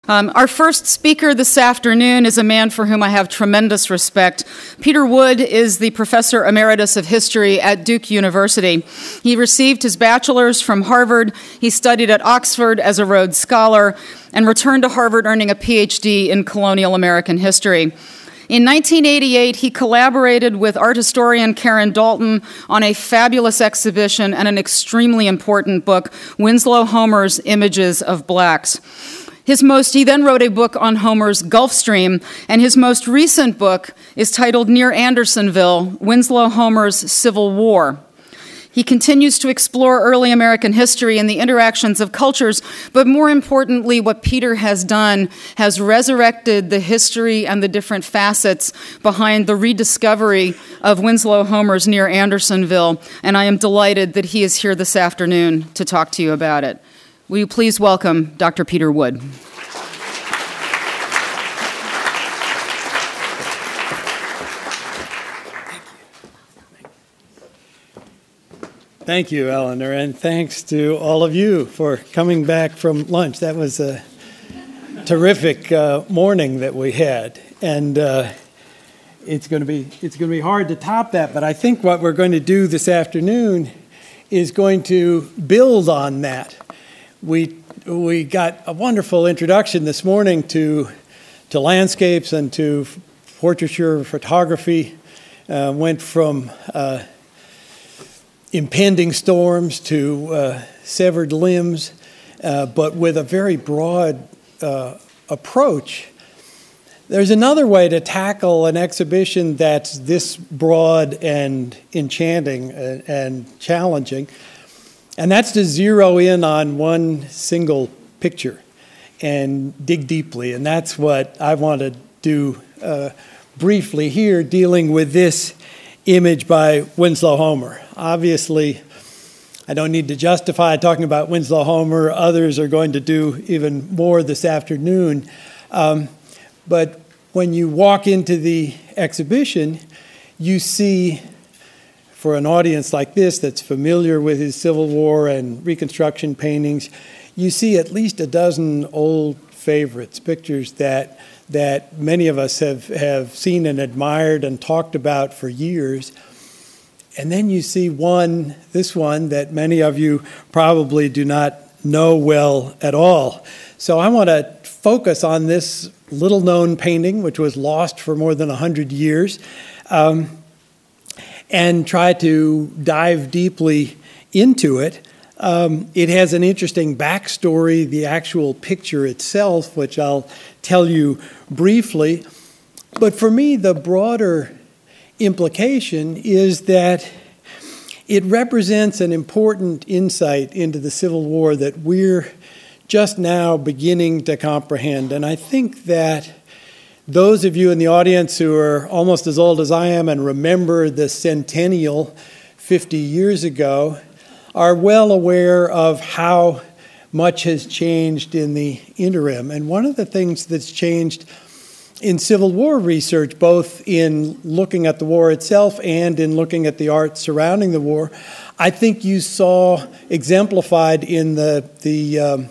Our first speaker this afternoon is a man for whom I have tremendous respect. Peter Wood is the Professor Emeritus of History at Duke University. He received his bachelor's from Harvard. He studied at Oxford as a Rhodes Scholar and returned to Harvard earning a PhD in colonial American history. In 1988, he collaborated with art historian Karen Dalton on a fabulous exhibition and an extremely important book, Winslow Homer's Images of Blacks. He then wrote a book on Homer's Gulf Stream, and his most recent book is titled Near Andersonville, Winslow Homer's Civil War. He continues to explore early American history and the interactions of cultures, but more importantly, what Peter has done has resurrected the history and the different facets behind the rediscovery of Winslow Homer's Near Andersonville, and I am delighted that he is here this afternoon to talk to you about it. Will you please welcome Dr. Peter Wood? Thank you, Eleanor, and thanks to all of you for coming back from lunch. That was a terrific morning that we had, and it's going to be hard to top that. But I think what we're going to do this afternoon is going to build on that. We got a wonderful introduction this morning to landscapes and to portraiture photography. Went from impending storms to severed limbs, but with a very broad approach. There's another way to tackle an exhibition that's this broad and enchanting and challenging, and that's to zero in on one single picture and dig deeply. And that's what I want to do briefly here, dealing with this image by Winslow Homer. Obviously, I don't need to justify talking about Winslow Homer. Others are going to do even more this afternoon. But when you walk into the exhibition, you see, for an audience like this that's familiar with his Civil War and Reconstruction paintings, you see at least a dozen old favorites, pictures that many of us have seen and admired and talked about for years. And then you see this one that many of you probably do not know well at all. So I want to focus on this little-known painting, which was lost for more than 100 years, and try to dive deeply into it. It has an interesting backstory, the actual picture itself, which I'll tell you briefly. But for me, the broader implication is that it represents an important insight into the Civil War that we're just now beginning to comprehend. And I think that those of you in the audience who are almost as old as I am and remember the centennial 50 years ago are well aware of how much has changed in the interim. And one of the things that's changed in Civil War research, both in looking at the war itself and in looking at the art surrounding the war, I think you saw exemplified in the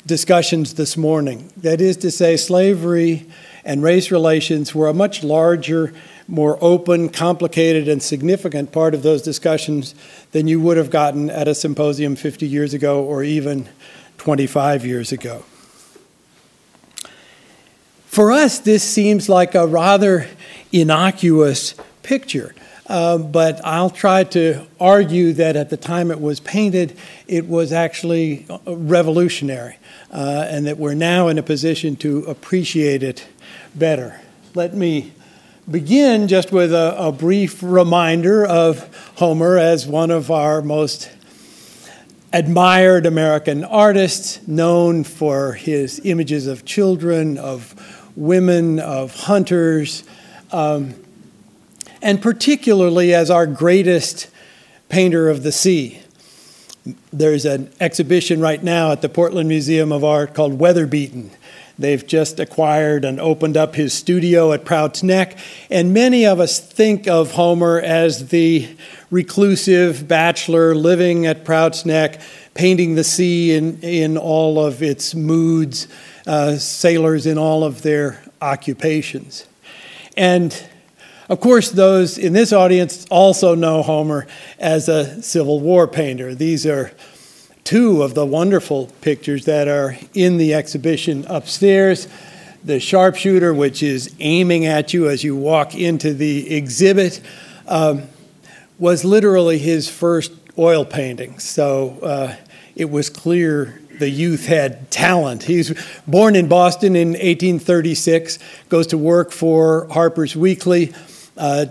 discussions this morning. That is to say, slavery and race relations were a much larger, more open, complicated, and significant part of those discussions than you would have gotten at a symposium 50 years ago or even 25 years ago. For us, this seems like a rather innocuous picture, but I'll try to argue that at the time it was painted, it was actually revolutionary, and that we're now in a position to appreciate it better. Let me begin just with a brief reminder of Homer as one of our most admired American artists, known for his images of children, of women, of hunters, and particularly as our greatest painter of the sea. There's an exhibition right now at the Portland Museum of Art called Weather Beaten. They've just acquired and opened up his studio at Prout's Neck, and many of us think of Homer as the reclusive bachelor living at Prout's Neck, painting the sea in all of its moods sailors in all of their occupations. And of course, those in this audience also know Homer as a Civil War painter. These are two of the wonderful pictures that are in the exhibition upstairs. The Sharpshooter, which is aiming at you as you walk into the exhibit, was literally his first oil painting. So it was clear the youth had talent. He was born in Boston in 1836, goes to work for Harper's Weekly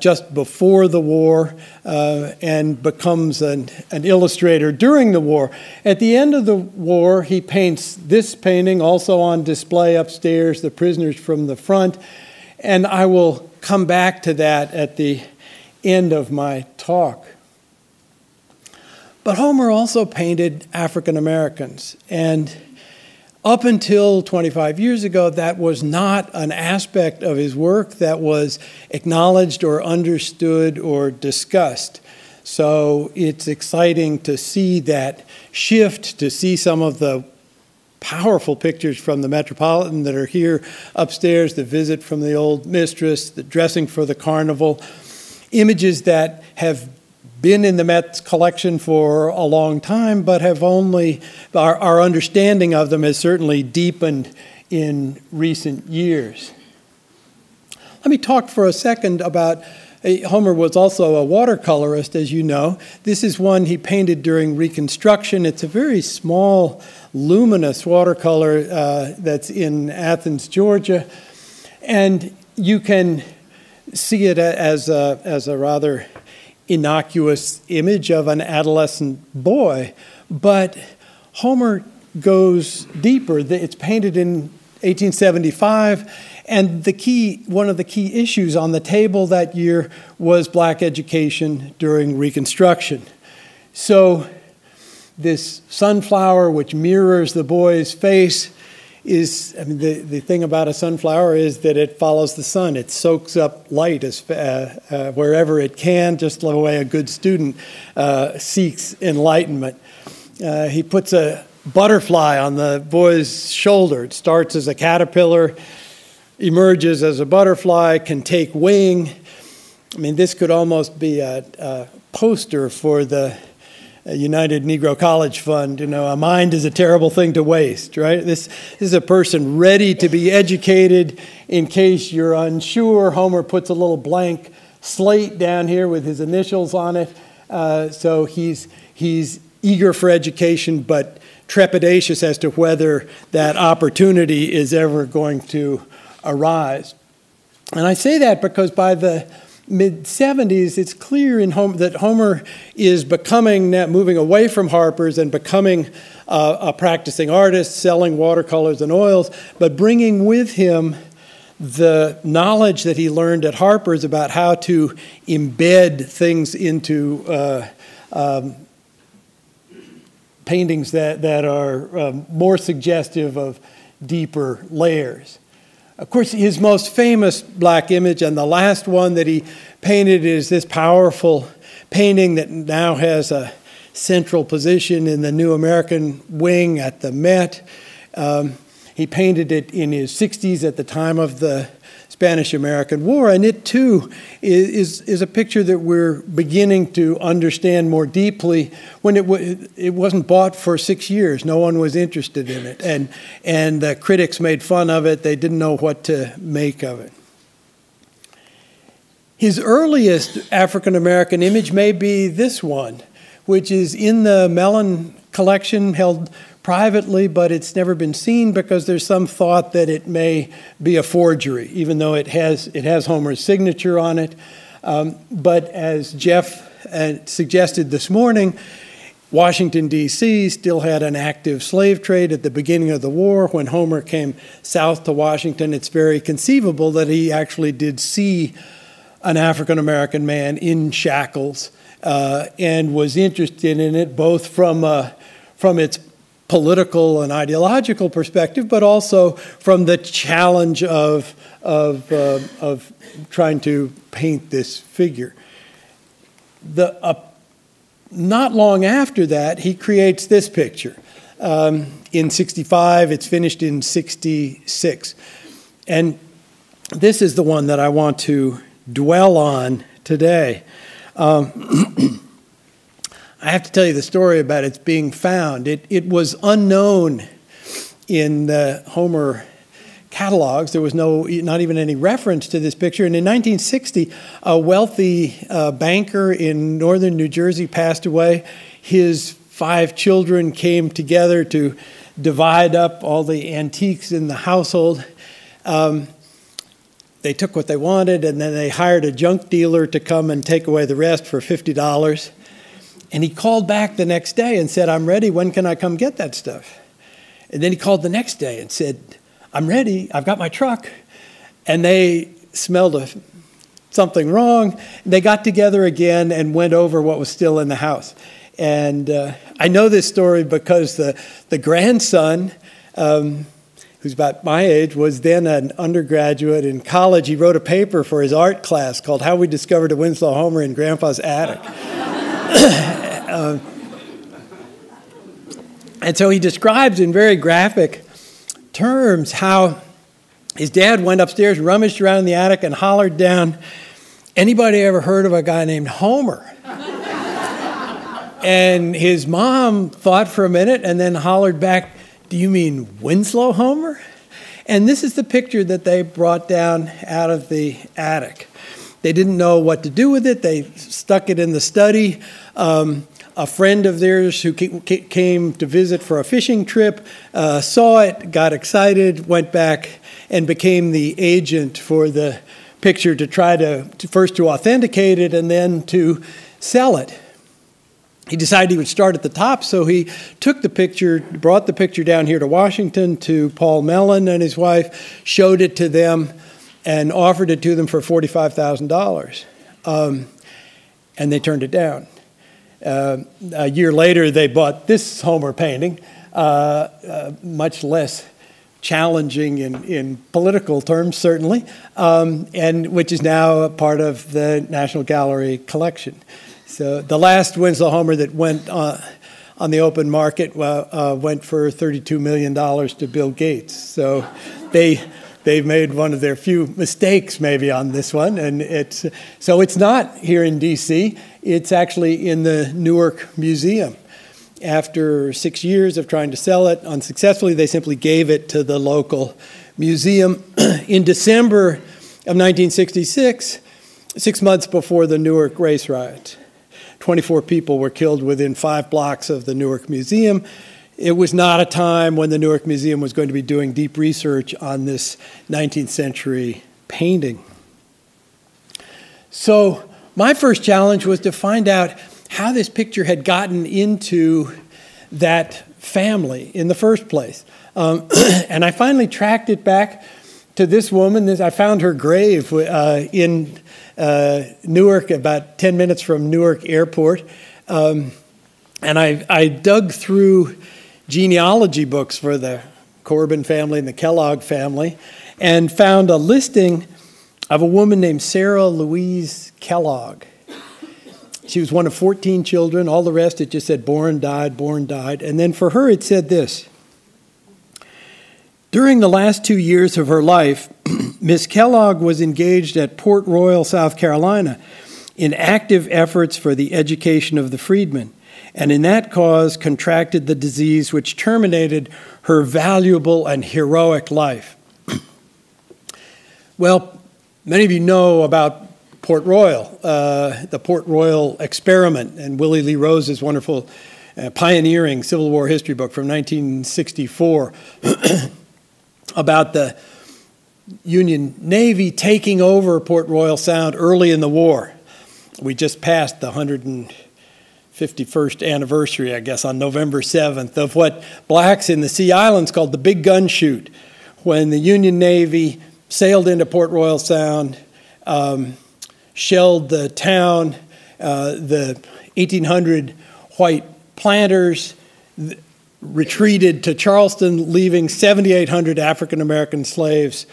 just before the war, and becomes an illustrator during the war. At the end of the war, he paints this painting, also on display upstairs, The Prisoners from the Front, and I will come back to that at the end of my talk. But Homer also painted African Americans, and up until 25 years ago, that was not an aspect of his work that was acknowledged or understood or discussed. So it's exciting to see that shift, to see some of the powerful pictures from the Metropolitan that are here upstairs, the visit from the old mistress, the dressing for the carnival, images that have been in the Met's collection for a long time, but have only, our understanding of them has certainly deepened in recent years. Let me talk for a second about, Homer was also a watercolorist, as you know. This is one he painted during Reconstruction. It's a very small, luminous watercolor that's in Athens, Georgia. And you can see it as a rather innocuous image of an adolescent boy, but Homer goes deeper. It's painted in 1875, and one of the key issues on the table that year was black education during Reconstruction. So this sunflower, which mirrors the boy's face, is, I mean, the thing about a sunflower is that it follows the sun. It soaks up light wherever it can, just the way a good student seeks enlightenment. He puts a butterfly on the boy's shoulder. It starts as a caterpillar, emerges as a butterfly, can take wing. I mean, this could almost be a poster for the United Negro College Fund. You know, a mind is a terrible thing to waste, right? This is a person ready to be educated. In case you're unsure, Homer puts a little blank slate down here with his initials on it. So he's eager for education, but trepidatious as to whether that opportunity is ever going to arise. And I say that because by the mid-70s, it's clear in Homer that Homer is moving away from Harper's and becoming a practicing artist, selling watercolors and oils, but bringing with him the knowledge that he learned at Harper's about how to embed things into paintings that are more suggestive of deeper layers. Of course, his most famous black image, and the last one that he painted, is this powerful painting that now has a central position in the New American Wing at the Met. He painted it in his 60s at the time of the Spanish-American War, and it too is a picture that we're beginning to understand more deeply. When it wasn't bought for 6 years, no one was interested in it, and the critics made fun of it. They didn't know what to make of it. His earliest African-American image may be this one, which is in the Melon collection, held privately, but it's never been seen because there's some thought that it may be a forgery, even though it has Homer's signature on it. But as Jeff suggested this morning, Washington, D.C. still had an active slave trade at the beginning of the war. When Homer came south to Washington, it's very conceivable that he actually did see an African-American man in shackles and was interested in it both from its political and ideological perspective, but also from the challenge of trying to paint this figure. Not long after that, he creates this picture. in 65. It's finished in 66. And this is the one that I want to dwell on today. I have to tell you the story about its being found. It was unknown in the Homer catalogs. There was not even any reference to this picture. And in 1960, a wealthy banker in northern New Jersey passed away. His 5 children came together to divide up all the antiques in the household. They took what they wanted, and then they hired a junk dealer to come and take away the rest for $50. And he called back the next day and said, "I'm ready. When can I come get that stuff?" And then he called the next day and said, "I'm ready. I've got my truck." And they smelled something wrong. They got together again and went over what was still in the house. And I know this story because the grandson, who's about my age, was then an undergraduate in college. He wrote a paper for his art class called "How We Discovered a Winslow Homer in Grandpa's Attic." And so he describes in very graphic terms how his dad went upstairs, rummaged around in the attic, and hollered down, "Anybody ever heard of a guy named Homer?" And his mom thought for a minute and then hollered back, "Do you mean Winslow Homer?" And this is the picture that they brought down out of the attic. They didn't know what to do with it. They stuck it in the study. A friend of theirs who came to visit for a fishing trip saw it, got excited, went back, and became the agent for the picture to try to first to authenticate it and then to sell it. He decided he would start at the top, so he took the picture, brought the picture down here to Washington to Paul Melon and his wife, showed it to them, and offered it to them for $45,000. And they turned it down. A year later, they bought this Homer painting, much less challenging in political terms, certainly, and which is now a part of the National Gallery collection. So the last Winslow Homer that went on the open market went for $32 million to Bill Gates. So they've made one of their few mistakes maybe on this one, and it's not here in D.C. It's actually in the Newark Museum. After 6 years of trying to sell it unsuccessfully, they simply gave it to the local museum. In December of 1966, 6 months before the Newark race riots, 24 people were killed within 5 blocks of the Newark Museum. It was not a time when the Newark Museum was going to be doing deep research on this 19th century painting. So my first challenge was to find out how this picture had gotten into that family in the first place. And I finally tracked it back to this woman. I found her grave in Newark, about 10 minutes from Newark Airport. And I dug through genealogy books for the Corbin family and the Kellogg family and found a listing of a woman named Sarah Louise Kellogg. She was one of 14 children. All the rest, it just said born, died, born, died. And then for her, it said this: during the last 2 years of her life, Miss Kellogg was engaged at Port Royal, South Carolina, in active efforts for the education of the freedmen, and in that cause contracted the disease which terminated her valuable and heroic life. Well, many of you know about Port Royal, the Port Royal experiment, and Willie Lee Rose's wonderful pioneering Civil War history book from 1964 about the Union Navy taking over Port Royal Sound early in the war. We just passed the 151st anniversary, I guess, on November 7th, of what blacks in the Sea Islands called the Big Gun Shoot, when the Union Navy sailed into Port Royal Sound, shelled the town, the 1,800 white planters retreated to Charleston, leaving 7,800 African-American slaves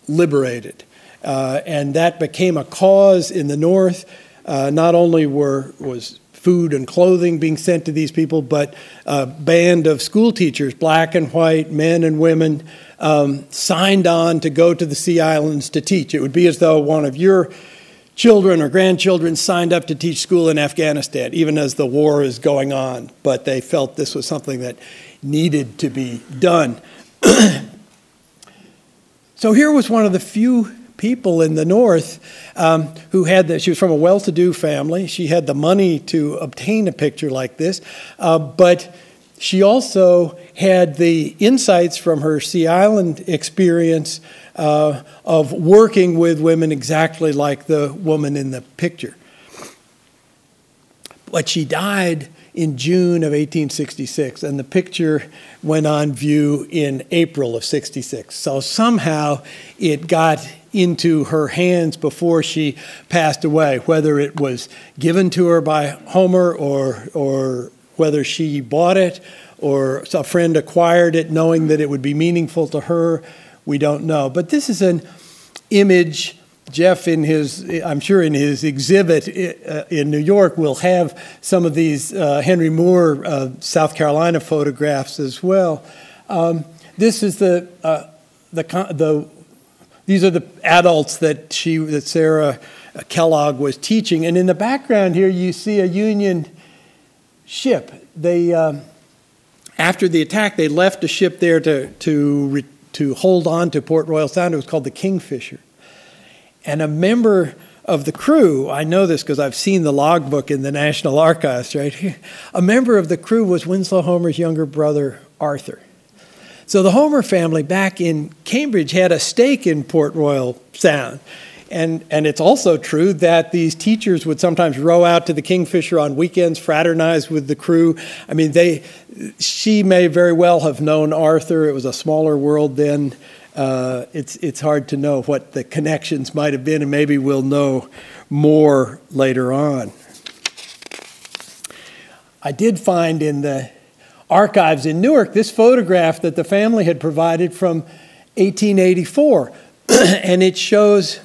liberated. And that became a cause in the North. Not only was food and clothing being sent to these people, but a band of school teachers, black and white, men and women, signed on to go to the Sea Islands to teach. It would be as though one of your children or grandchildren signed up to teach school in Afghanistan, even as the war is going on, but they felt this was something that needed to be done. So here was one of the few people in the North who had she was from a well-to-do family. She had the money to obtain a picture like this, but she also had the insights from her Sea Island experience of working with women exactly like the woman in the picture. But she died in June of 1866, and the picture went on view in April of 66. So somehow it got into her hands before she passed away, whether it was given to her by Homer or whether she bought it or a friend acquired it knowing that it would be meaningful to her, we don't know. But this is an image. Jeff, I'm sure in his exhibit in New York, will have some of these Henry Moore, South Carolina photographs as well. This is these are the adults that Sarah Kellogg was teaching, and in the background here you see a Union ship. They after the attack, they left a ship there to hold on to Port Royal Sound. It was called the Kingfisher. And a member of the crew, I know this because I've seen the logbook in the National Archives right here. A member of the crew was Winslow Homer's younger brother, Arthur. So the Homer family back in Cambridge had a stake in Port Royal Sound. And it's also true that these teachers would sometimes row out to the Kingfisher on weekends, fraternize with the crew. I mean, she may very well have known Arthur. It was a smaller world then. It's hard to know what the connections might have been, and maybe we'll know more later on. I did find in the archives in Newark this photograph that the family had provided from 1884, and it shows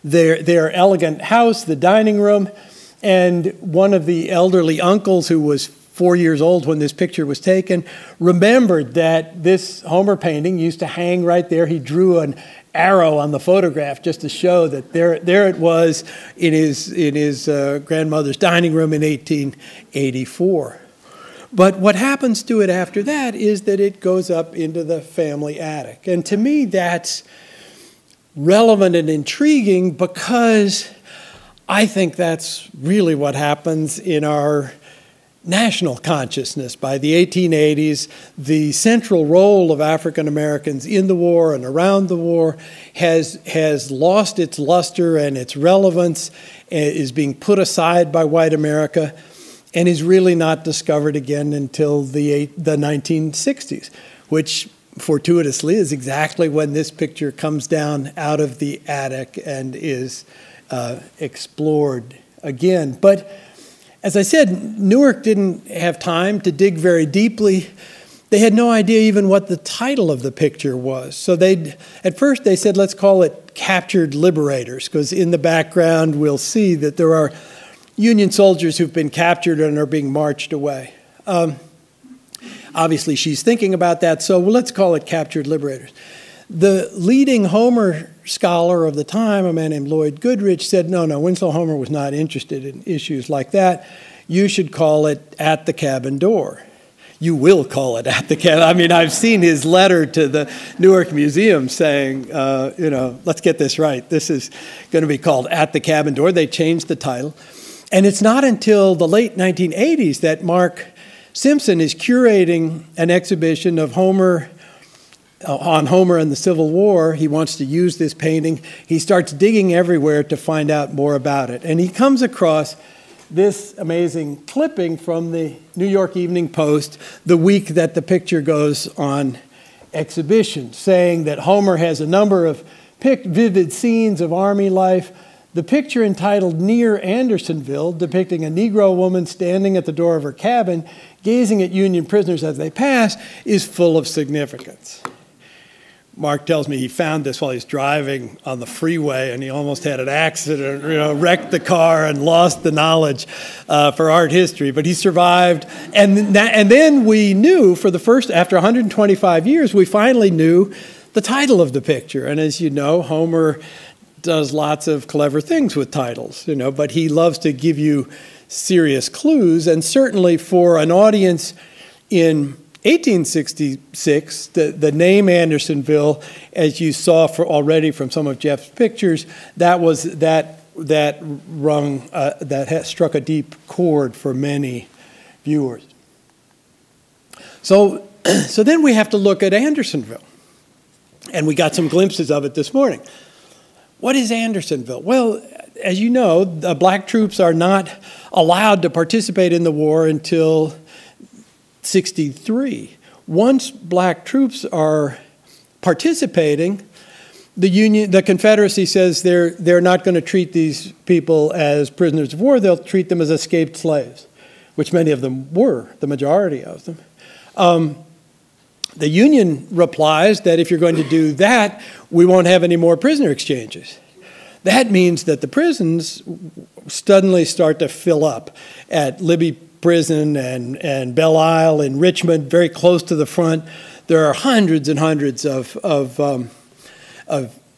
their elegant house, the dining room, and one of the elderly uncles who was 4 years old when this picture was taken, remembered that this Homer painting used to hang right there. He drew an arrow on the photograph just to show that there it was in his grandmother's dining room in 1884. But what happens to it after that is that it goes up into the family attic. And to me, that's relevant and intriguing because I think that's really what happens in our national consciousness. By the 1880s, the central role of African Americans in the war and around the war has lost its luster and its relevance, is being put aside by white America, and is really not discovered again until the 1960s, which fortuitously is exactly when this picture comes down out of the attic and is explored again. But as I said, Newark didn't have time to dig very deeply. They had no idea even what the title of the picture was. So at first they said, let's call it Captured Liberators, because in the background we'll see that there are Union soldiers who've been captured and are being marched away. Obviously she's thinking about that, so let's call it Captured Liberators. The leading Homer scholar of the time, a man named Lloyd Goodrich, said, no, Winslow Homer was not interested in issues like that. You should call it At the Cabin Door. You will call it At the Cabin. I mean, I've seen his letter to the Newark Museum saying, let's get this right. This is going to be called At the Cabin Door. They changed the title. And it's not until the late 1980s that Mark Simpson is curating an exhibition of Homer on Homer and the Civil War. He wants to use this painting. He starts digging everywhere to find out more about it. And he comes across this amazing clipping from the New York Evening Post the week that the picture goes on exhibition, saying that Homer has a number of vivid scenes of Army life. The picture entitled Near Andersonville, depicting a Negro woman standing at the door of her cabin, gazing at Union prisoners as they pass, is full of significance. Mark tells me he found this while he's driving on the freeway, and he almost had an accident, wrecked the car and lost the knowledge for art history. But he survived, and then we knew after 125 years, we finally knew the title of the picture. And as you know, Homer does lots of clever things with titles, but he loves to give you serious clues, and certainly for an audience in 1866, the name Andersonville, as you saw already from some of Jeff's pictures, that struck a deep chord for many viewers. So then we have to look at Andersonville, and we got some glimpses of it this morning. What is Andersonville? Well, as you know, the black troops are not allowed to participate in the war until 63. Once black troops are participating, the Confederacy says they're not going to treat these people as prisoners of war. They'll treat them as escaped slaves, which many of them were, the majority of them. The Union replies that if you're going to do that, we won't have any more prisoner exchanges. That means that the prisons suddenly start to fill up at Libby Prison and Belle Isle in Richmond, very close to the front. There are hundreds and hundreds of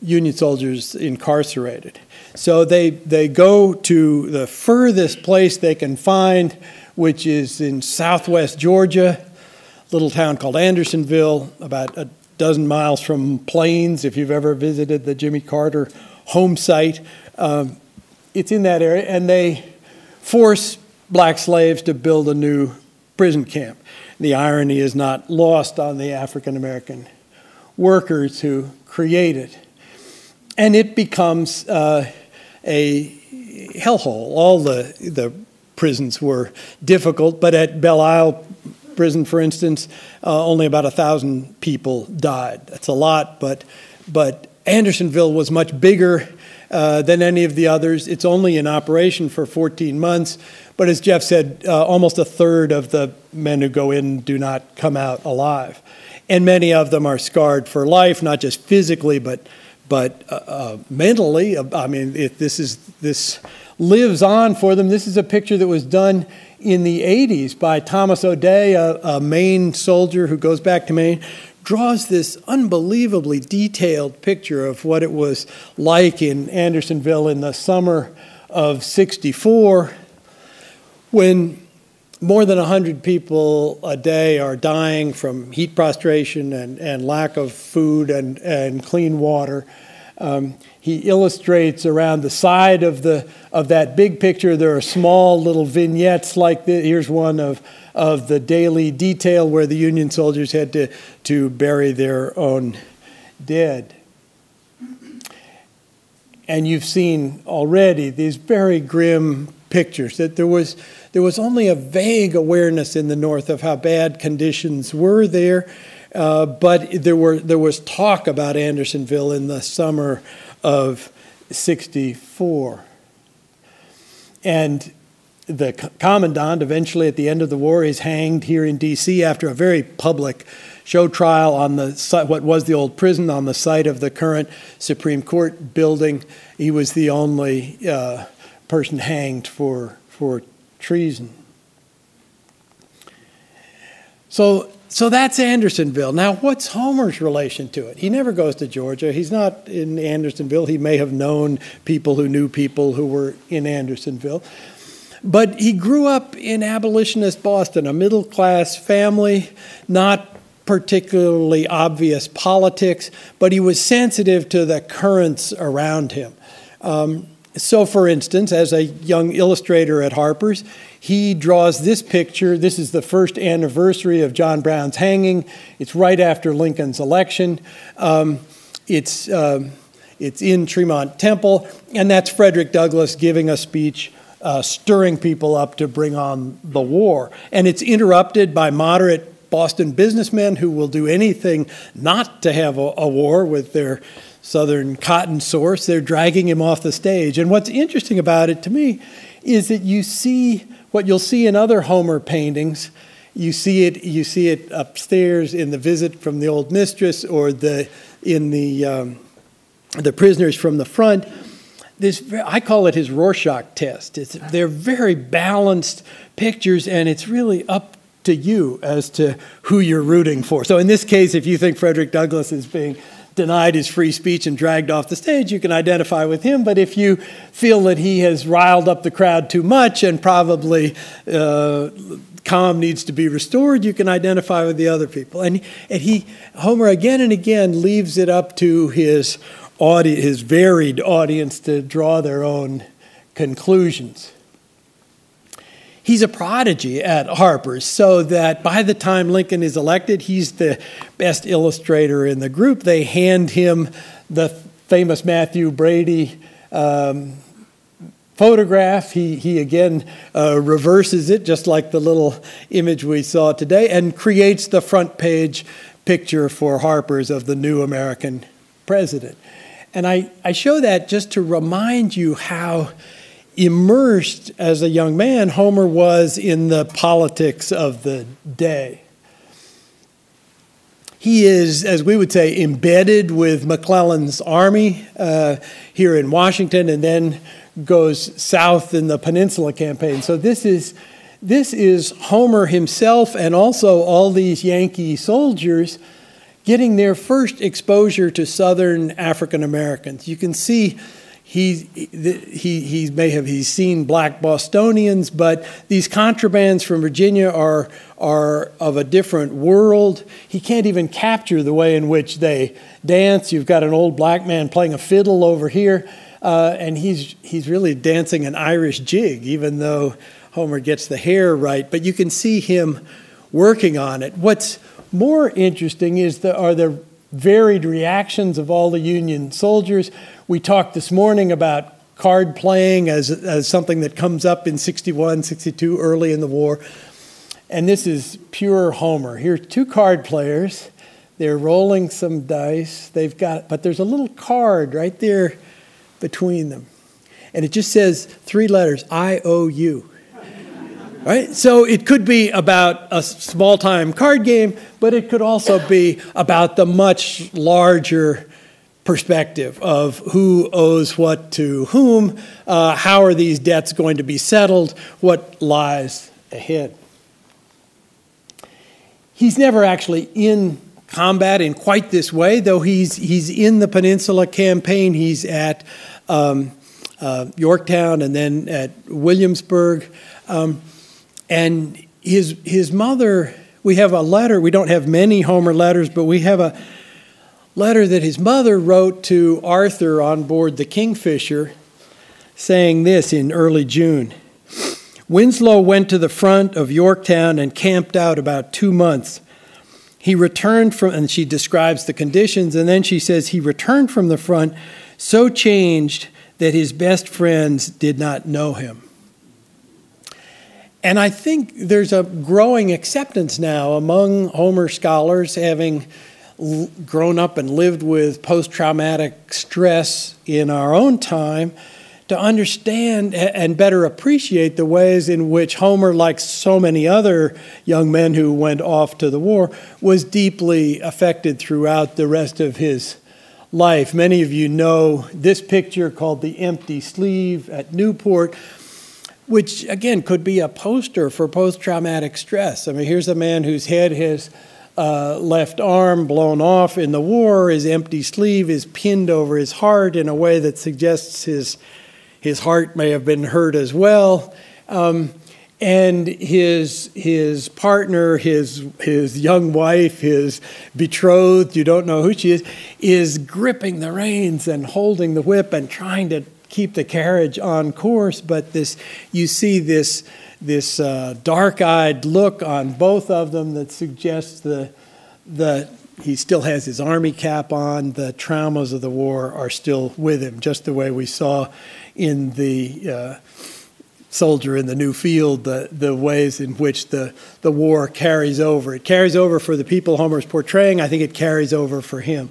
Union soldiers incarcerated. So they go to the furthest place they can find, which is in southwest Georgia, a little town called Andersonville, about a dozen miles from Plains, if you've ever visited the Jimmy Carter home site. It's in that area, and they force black slaves to build a new prison camp. The irony is not lost on the African-American workers who create it. And it becomes a hellhole. All the prisons were difficult, but at Belle Isle Prison, for instance, only about 1,000 people died. That's a lot, but Andersonville was much bigger than any of the others. It's only in operation for 14 months. But as Jeff said, almost a third of the men who go in do not come out alive. And many of them are scarred for life, not just physically, but mentally. I mean, this lives on for them. This is a picture that was done in the 80s by Thomas O'Day, a Maine soldier who goes back to Maine, draws this unbelievably detailed picture of what it was like in Andersonville in the summer of '64, when more than 100 people a day are dying from heat prostration and lack of food and clean water. He illustrates around the side of that big picture. There are small little vignettes like this. Here's one of the daily detail where the Union soldiers had to bury their own dead. And you've seen already these very grim pictures, that there was only a vague awareness in the North of how bad conditions were there, but there was talk about Andersonville in the summer of '64. And the commandant, eventually at the end of the war, is hanged here in D.C. after a very public show trial on the site, what was the old prison, on the site of the current Supreme Court building. He was the only person hanged for treason. So that's Andersonville. Now, what's Homer's relation to it? He never goes to Georgia. He's not in Andersonville. He may have known people who knew people who were in Andersonville. But he grew up in abolitionist Boston, a middle-class family, not particularly obvious politics, but he was sensitive to the currents around him. So, for instance, as a young illustrator at Harper's, he draws this picture. This is the first anniversary of John Brown's hanging. It's right after Lincoln's election. It's in Tremont Temple, and that's Frederick Douglass giving a speech stirring people up to bring on the war. And it's interrupted by moderate Boston businessmen who will do anything not to have a war with their Southern cotton source. They're dragging him off the stage. And what's interesting about it to me is that you see what you'll see in other Homer paintings. You see it upstairs in The Visit from the Old Mistress, or in the prisoners from the front. I call it his Rorschach test. They're very balanced pictures, and it's really up to you as to who you're rooting for. So in this case, if you think Frederick Douglass is being denied his free speech and dragged off the stage, you can identify with him. But if you feel that he has riled up the crowd too much and probably calm needs to be restored, you can identify with the other people. And Homer again and again leaves it up to his varied audience to draw their own conclusions. He's a prodigy at Harper's, so that by the time Lincoln is elected, he's the best illustrator in the group. They hand him the famous Matthew Brady photograph. He again reverses it, just like the little image we saw today, and creates the front page picture for Harper's of the new American president. And I show that just to remind you how immersed as a young man Homer was in the politics of the day. He is, as we would say, embedded with McClellan's army here in Washington, and then goes south in the Peninsula Campaign. So this is Homer himself, and also all these Yankee soldiers getting their first exposure to Southern African Americans. You can see he's seen black Bostonians, but these contrabands from Virginia are of a different world. He can't even capture the way in which they dance. You've got an old black man playing a fiddle over here, and he's really dancing an Irish jig, even though Homer gets the hair right. But you can see him working on it. What's more interesting are the varied reactions of all the Union soldiers. We talked this morning about card playing as something that comes up in 61, 62, early in the war. And this is pure Homer. Here's two card players. They're rolling some dice. But there's a little card right there between them. And it just says 3 letters, IOU. Right? So it could be about a small-time card game, but it could also be about the much larger perspective of who owes what to whom, how are these debts going to be settled, what lies ahead. He's never actually in combat in quite this way, though he's in the Peninsula Campaign. He's at Yorktown and then at Williamsburg. And his mother, we have a letter, we don't have many Homer letters, but we have a letter that his mother wrote to Arthur on board the Kingfisher, saying this in early June. Winslow went to the front of Yorktown and camped out about 2 months. He returned from, and she describes the conditions, and then she says he returned from the front so changed that his best friends did not know him. And I think there's a growing acceptance now among Homer scholars, having grown up and lived with post-traumatic stress in our own time, to understand and better appreciate the ways in which Homer, like so many other young men who went off to the war, was deeply affected throughout the rest of his life. Many of you know this picture called The Empty Sleeve at Newport, which, again, could be a poster for post-traumatic stress. I mean, here's a man whose head has left arm blown off in the war. His empty sleeve is pinned over his heart in a way that suggests his heart may have been hurt as well. And his partner, his young wife, his betrothed, you don't know who she is gripping the reins and holding the whip and trying to keep the carriage on course. But you see this dark-eyed look on both of them that suggests he still has his army cap on. The traumas of the war are still with him, just the way we saw in the Soldier in the New Field, the ways in which the war carries over. It carries over for the people Homer's portraying. I think it carries over for him.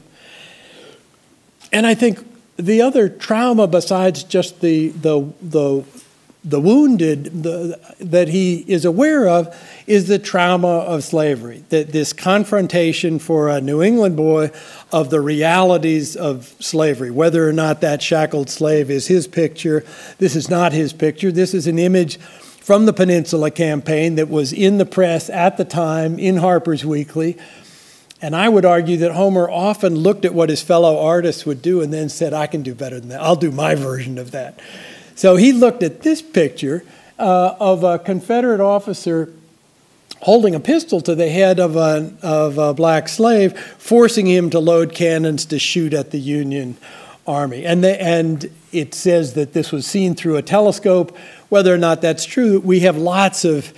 And I think the other trauma, besides just the the wounded that he is aware of is the trauma of slavery, that this confrontation for a New England boy of the realities of slavery, whether or not that shackled slave is his picture. This is not his picture. This is an image from the Peninsula Campaign that was in the press at the time in Harper's Weekly. And I would argue that Homer often looked at what his fellow artists would do and then said, I can do better than that. I'll do my version of that. So he looked at this picture of a Confederate officer holding a pistol to the head of a black slave, forcing him to load cannons to shoot at the Union Army. And it says that this was seen through a telescope. Whether or not that's true, we have lots of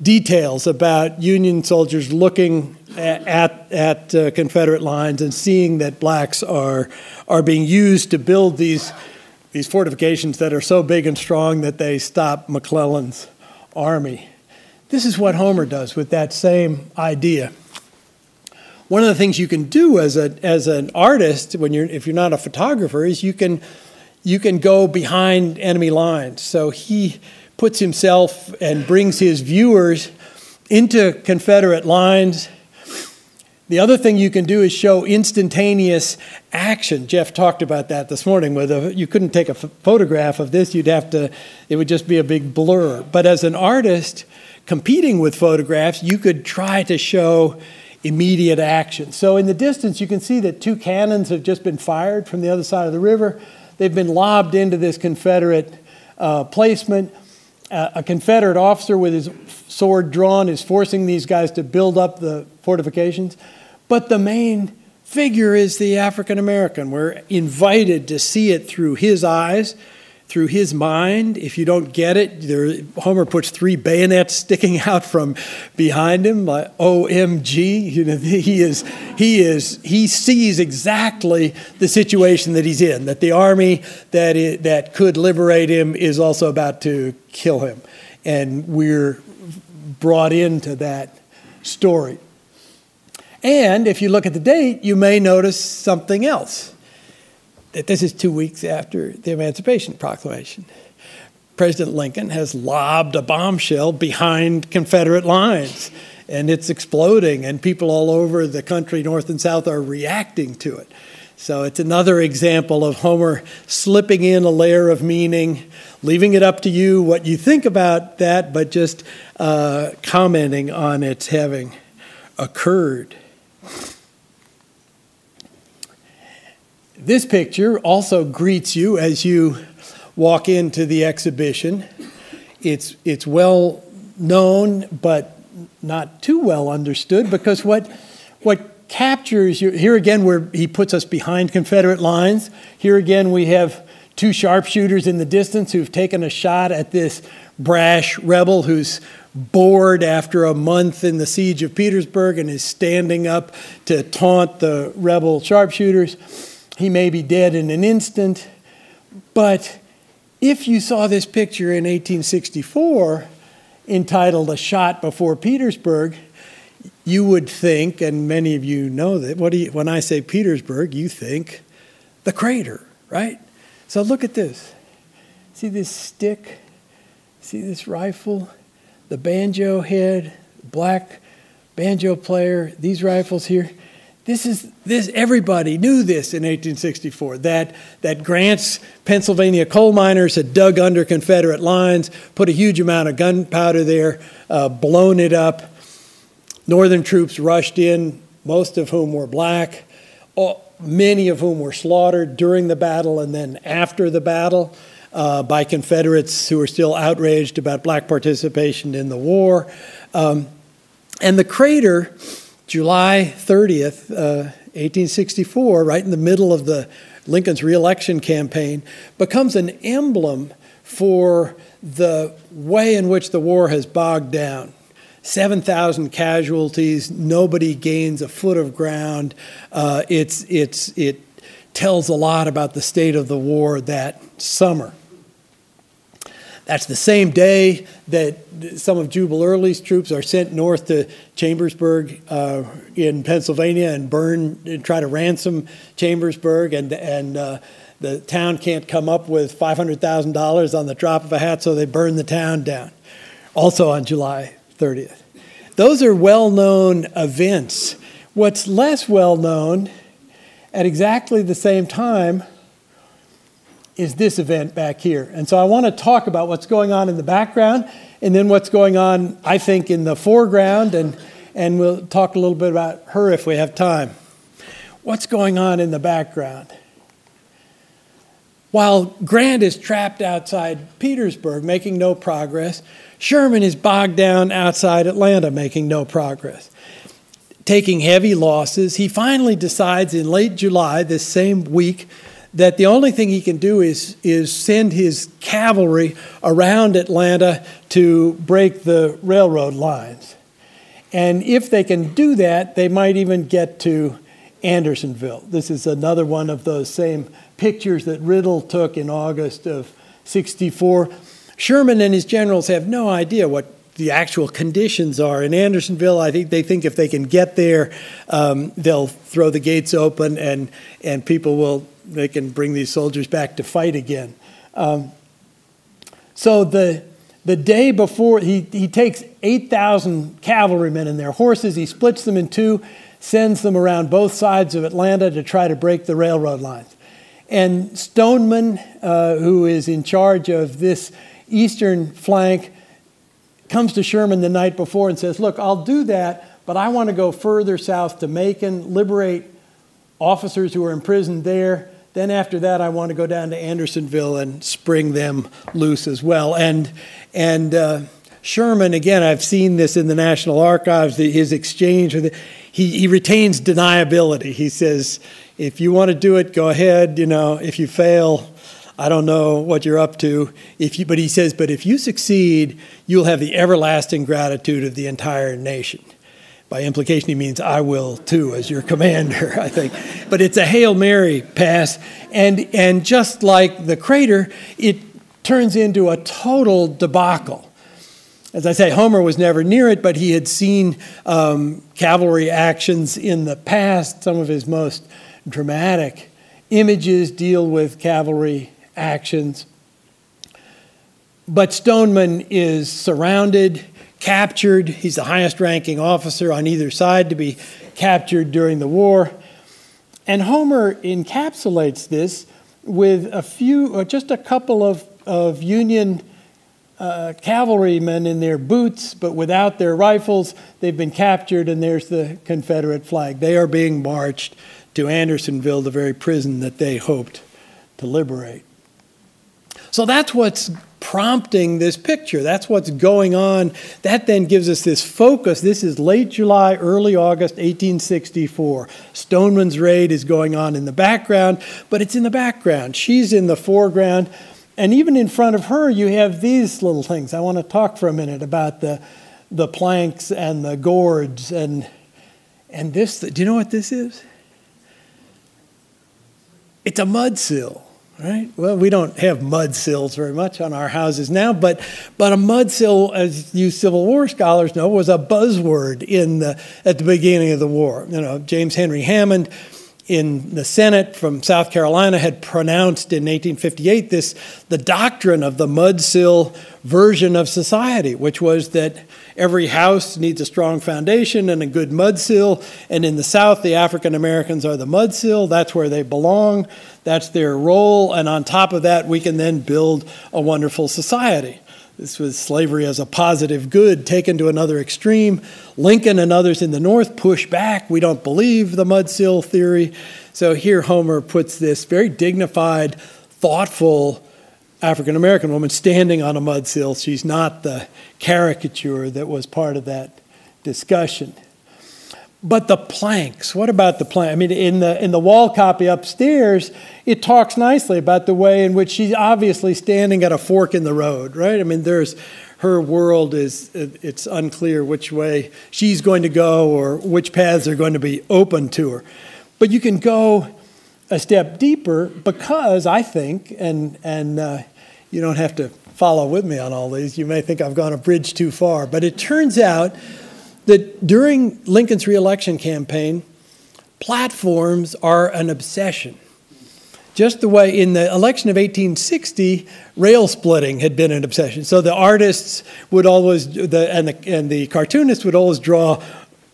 details about Union soldiers looking at Confederate lines and seeing that blacks are being used to build these fortifications that are so big and strong that they stop McClellan's army. This is what Homer does with that same idea. One of the things you can do as an artist, if you're not a photographer, is you can go behind enemy lines. So he puts himself and brings his viewers into Confederate lines. The other thing you can do is show instantaneous action. Jeff talked about that this morning. You couldn't take a photograph of this. It would just be a big blur. But as an artist competing with photographs, you could try to show immediate action. So in the distance, you can see that 2 cannons have just been fired from the other side of the river. They've been lobbed into this Confederate placement. A Confederate officer with his sword drawn is forcing these guys to build up the fortifications. But the main figure is the African American. We're invited to see it through his eyes, through his mind. If you don't get it, Homer puts 3 bayonets sticking out from behind him, like OMG. You know, he sees exactly the situation that he's in, that the army that could liberate him is also about to kill him. And we're brought into that story. And if you look at the date, you may notice something else. That this is 2 weeks after the Emancipation Proclamation. President Lincoln has lobbed a bombshell behind Confederate lines, and it's exploding, and people all over the country, north and south, are reacting to it. So it's another example of Homer slipping in a layer of meaning, leaving it up to you what you think about that, but just commenting on its having occurred. This picture also greets you as you walk into the exhibition. It's well known, but not too well understood, because what captures you, here again where he puts us behind Confederate lines, here again we have 2 sharpshooters in the distance who've taken a shot at this brash rebel who's bored after a month in the siege of Petersburg and is standing up to taunt the rebel sharpshooters. He may be dead in an instant, but if you saw this picture in 1864 entitled "A Shot Before Petersburg," you would think, and many of you know that, when I say Petersburg, you think the crater, right? So look at this. See this stick? See this rifle? The banjo head, black banjo player, these rifles here. Everybody knew this in 1864, that Grant's Pennsylvania coal miners had dug under Confederate lines, put a huge amount of gunpowder there, blown it up. Northern troops rushed in, most of whom were black, many of whom were slaughtered during the battle and then after the battle by Confederates who were still outraged about black participation in the war. And the crater, July 30th, 1864, right in the middle of Lincoln's re-election campaign, becomes an emblem for the way in which the war has bogged down. 7,000 casualties, nobody gains a foot of ground. It tells a lot about the state of the war that summer. That's the same day that some of Jubal Early's troops are sent north to Chambersburg in Pennsylvania and burn and try to ransom Chambersburg, and the town can't come up with $500,000 on the drop of a hat, so they burn the town down, also on July 30th. Those are well-known events. What's less well-known at exactly the same time is this event back here. And so I want to talk about what's going on in the background and then what's going on, I think, in the foreground, and we'll talk a little bit about her if we have time. What's going on in the background? While Grant is trapped outside Petersburg, making no progress, Sherman is bogged down outside Atlanta, making no progress. Taking heavy losses, he finally decides in late July, this same week, that the only thing he can do is send his cavalry around Atlanta to break the railroad lines. And if they can do that, they might even get to Andersonville. This is another one of those same pictures that Riddle took in August of '64. Sherman and his generals have no idea what the actual conditions are in Andersonville. I think they think if they can get there, they'll throw the gates open and people they can bring these soldiers back to fight again. So the day before, he takes 8,000 cavalrymen and their horses. He splits them in two, sends them around both sides of Atlanta to try to break the railroad lines. And Stoneman, who is in charge of this eastern flank, comes to Sherman the night before and says, look, I'll do that, but I want to go further south to Macon, liberate officers who are imprisoned there. Then after that, I want to go down to Andersonville and spring them loose as well. And Sherman, again, I've seen this in the National Archives, his exchange with he retains deniability. He says, if you want to do it, go ahead. If you fail, I don't know what you're up to. But he says, but if you succeed, you'll have the everlasting gratitude of the entire nation. By implication, he means I will too, as your commander, I think. But it's a Hail Mary pass. And just like the crater, it turns into a total debacle. As I say, Homer was never near it, but he had seen cavalry actions in the past. Some of his most dramatic images deal with cavalry actions. But Stoneman is surrounded, captured. He's the highest ranking officer on either side to be captured during the war. And Homer encapsulates this with just a couple of Union cavalrymen in their boots, but without their rifles. They've been captured, and there's the Confederate flag. They are being marched to Andersonville, the very prison that they hoped to liberate. So that's what's prompting this picture. That's what's going on. That then gives us this focus. This is late July, early August, 1864. Stoneman's raid is going on in the background, but it's in the background. She's in the foreground. And even in front of her, you have these little things. I want to talk for a minute about the planks and the gourds and this. Do you know what this is? It's a mud sill. Right? Well, we don't have mud sills very much on our houses now, but a mud sill, as you Civil War scholars know, was a buzzword at the beginning of the war. James Henry Hammond in the Senate from South Carolina had pronounced in 1858 the doctrine of the mud sill version of society, which was that every house needs a strong foundation and a good mud sill. And in the South, the African Americans are the mud sill. That's where they belong. That's their role. And on top of that, we can then build a wonderful society. This was slavery as a positive good taken to another extreme. Lincoln and others in the North push back. We don't believe the mud sill theory. So here Homer puts this very dignified, thoughtful African-American woman standing on a mud sill. She's not the caricature that was part of that discussion. But the planks, what about the plank? I mean, in the wall copy upstairs, it talks nicely about the way in which she's obviously standing at a fork in the road, right? I mean, her world it's unclear which way she's going to go or which paths are going to be open to her. But you can go a step deeper because I think, and you don't have to follow with me on all these. You may think I've gone a bridge too far. But it turns out that during Lincoln's reelection campaign, platforms are an obsession. Just the way in the election of 1860, rail splitting had been an obsession. So the artists would always, and the cartoonists would always draw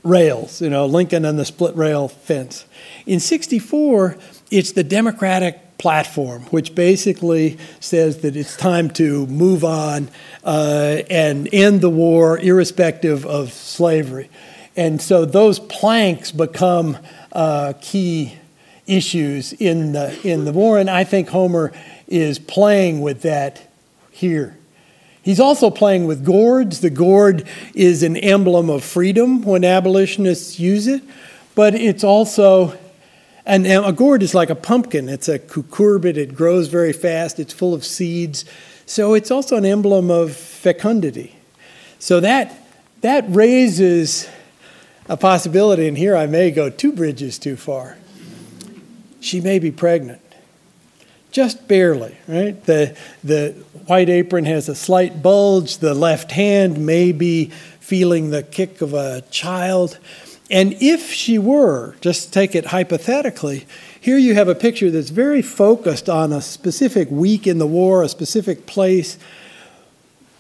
rails, Lincoln and the split rail fence. In 64, it's the Democratic platform, which basically says that it's time to move on and end the war irrespective of slavery. And so those planks become key issues in the war, and I think Homer is playing with that here. He's also playing with gourds. The gourd is an emblem of freedom when abolitionists use it, but it's also, and a gourd is like a pumpkin. It's a cucurbit. It grows very fast. It's full of seeds. So it's also an emblem of fecundity. So that raises a possibility, and here I may go 2 bridges too far. She may be pregnant, just barely, right? The white apron has a slight bulge. The left hand may be feeling the kick of a child. And if she were, just take it hypothetically, here you have a picture that's very focused on a specific week in the war, a specific place.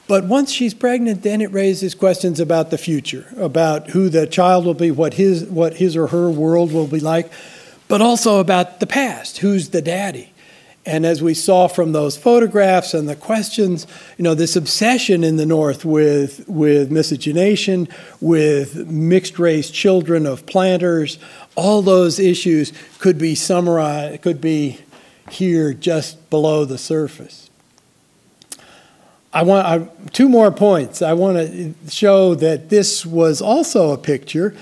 But once she's pregnant, then it raises questions about the future, about who the child will be, what his or her world will be like, but also about the past, who's the daddy. And as we saw from those photographs and the questions, this obsession in the North with miscegenation, with mixed-race children of planters, all those issues could be summarized, could be here just below the surface. I want 2 more points. I want to show that this was also a picture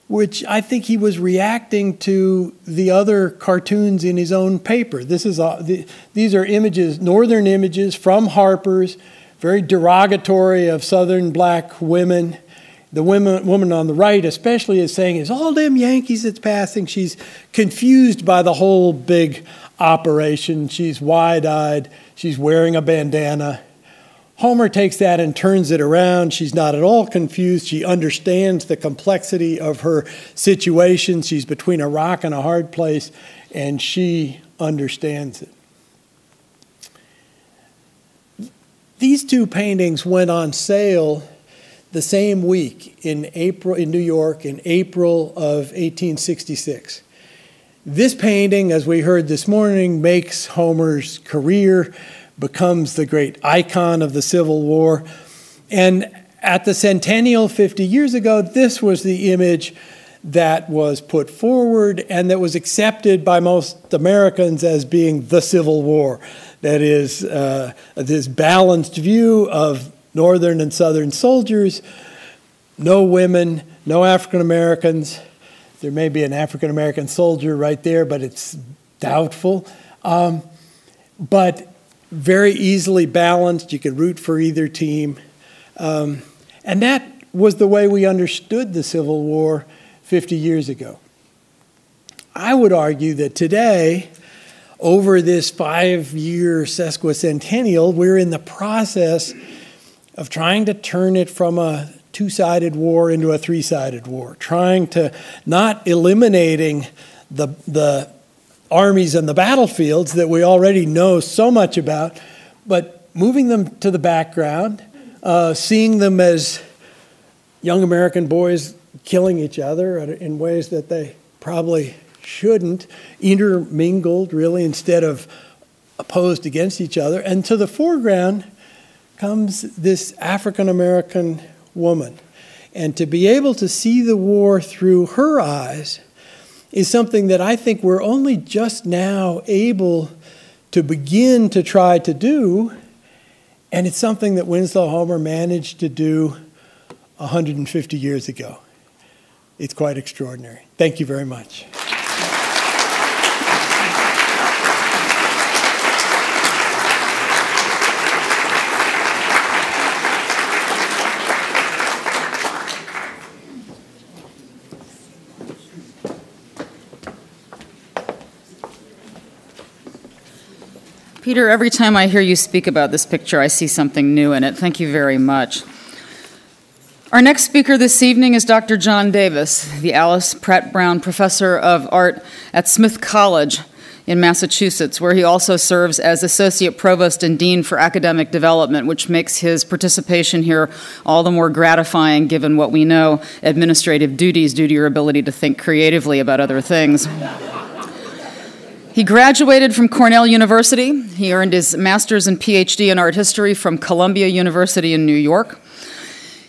which I think he was reacting to the other cartoons in his own paper. These are images, northern images from Harper's, very derogatory of southern black women. The woman on the right especially is saying, "It's all them Yankees that's passing." She's confused by the whole big operation. She's wide-eyed. She's wearing a bandana. Homer takes that and turns it around. She's not at all confused. She understands the complexity of her situation. She's between a rock and a hard place, and she understands it. These 2 paintings went on sale the same week in New York in April of 1866. This painting, as we heard this morning, makes Homer's career, becomes the great icon of the Civil War. And at the centennial 50 years ago, this was the image that was put forward and that was accepted by most Americans as being the Civil War. That is, this balanced view of Northern and Southern soldiers, no women, no African Americans. There may be an African American soldier right there, but it's doubtful. But very easily balanced. You could root for either team. And that was the way we understood the Civil War 50 years ago. I would argue that today, over this 5-year sesquicentennial, we're in the process of trying to turn it from a 2-sided war into a 3-sided war, trying to not eliminating the armies and the battlefields that we already know so much about, but moving them to the background, seeing them as young American boys killing each other in ways that they probably shouldn't, intermingled really instead of opposed against each other. And to the foreground comes this African American woman. And to be able to see the war through her eyes is something that I think we're only just now able to begin to try to do, and it's something that Winslow Homer managed to do 150 years ago. It's quite extraordinary. Thank you very much. Peter, every time I hear you speak about this picture, I see something new in it. Thank you very much. Our next speaker this evening is Dr. John Davis, the Alice Pratt Brown Professor of Art at Smith College in Massachusetts, where he also serves as Associate Provost and Dean for Academic Development, which makes his participation here all the more gratifying given what we know administrative duties due to your ability to think creatively about other things. He graduated from Cornell University. He earned his master's and PhD in art history from Columbia University in New York.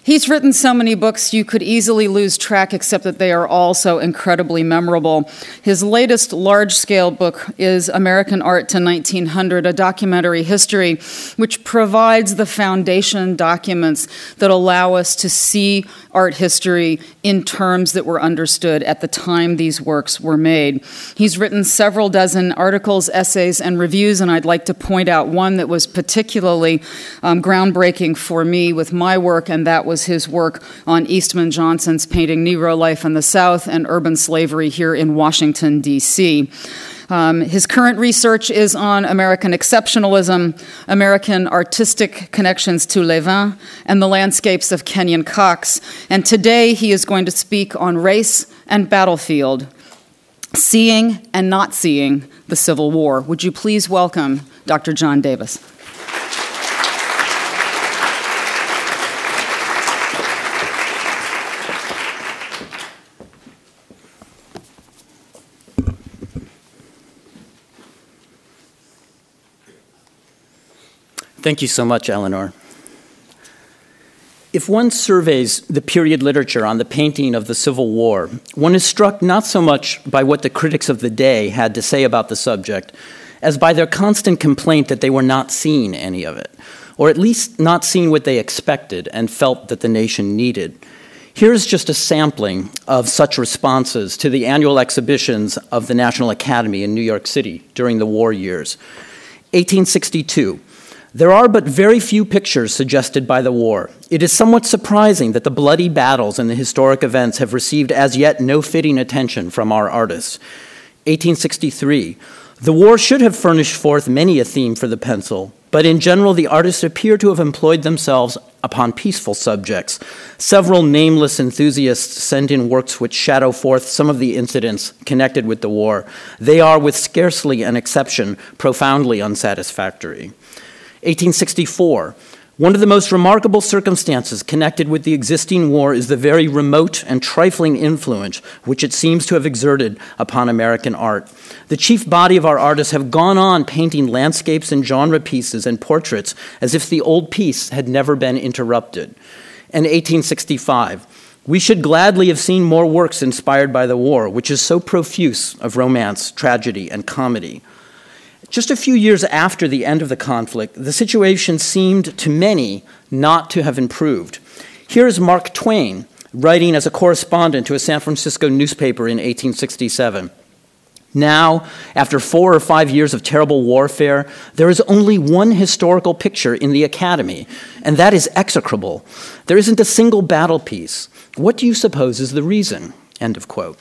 He's written so many books you could easily lose track, except that they are all so incredibly memorable. His latest large-scale book is American Art to 1900, a documentary history which provides the foundation documents that allow us to see art history in terms that were understood at the time these works were made. He's written several dozen articles, essays, and reviews, and I'd like to point out one that was particularly groundbreaking for me with my work, and that was his work on Eastman Johnson's painting Negro Life in the South and Urban Slavery here in Washington, D.C. His current research is on American exceptionalism, American artistic connections to Levin, and the landscapes of Kenyon Cox. And today he is going to speak on race and battlefield, seeing and not seeing the Civil War. Would you please welcome Dr. John Davis? Thank you so much, Eleanor. If one surveys the period literature on the painting of the Civil War, one is struck not so much by what the critics of the day had to say about the subject, as by their constant complaint that they were not seeing any of it, or at least not seeing what they expected and felt that the nation needed. Here's just a sampling of such responses to the annual exhibitions of the National Academy in New York City during the war years. 1862. There are but very few pictures suggested by the war. It is somewhat surprising that the bloody battles and the historic events have received as yet no fitting attention from our artists. 1863. The war should have furnished forth many a theme for the pencil, but in general the artists appear to have employed themselves upon peaceful subjects. Several nameless enthusiasts send in works which shadow forth some of the incidents connected with the war. They are, with scarcely an exception, profoundly unsatisfactory. 1864. One of the most remarkable circumstances connected with the existing war is the very remote and trifling influence which it seems to have exerted upon American art. The chief body of our artists have gone on painting landscapes and genre pieces and portraits as if the old piece had never been interrupted. And 1865. We should gladly have seen more works inspired by the war, which is so profuse of romance, tragedy, and comedy. Just a few years after the end of the conflict, the situation seemed to many not to have improved. Here is Mark Twain writing as a correspondent to a San Francisco newspaper in 1867. Now, after 4 or 5 years of terrible warfare, there is only one historical picture in the Academy, and that is execrable. There isn't a single battle piece. What do you suppose is the reason? End of quote.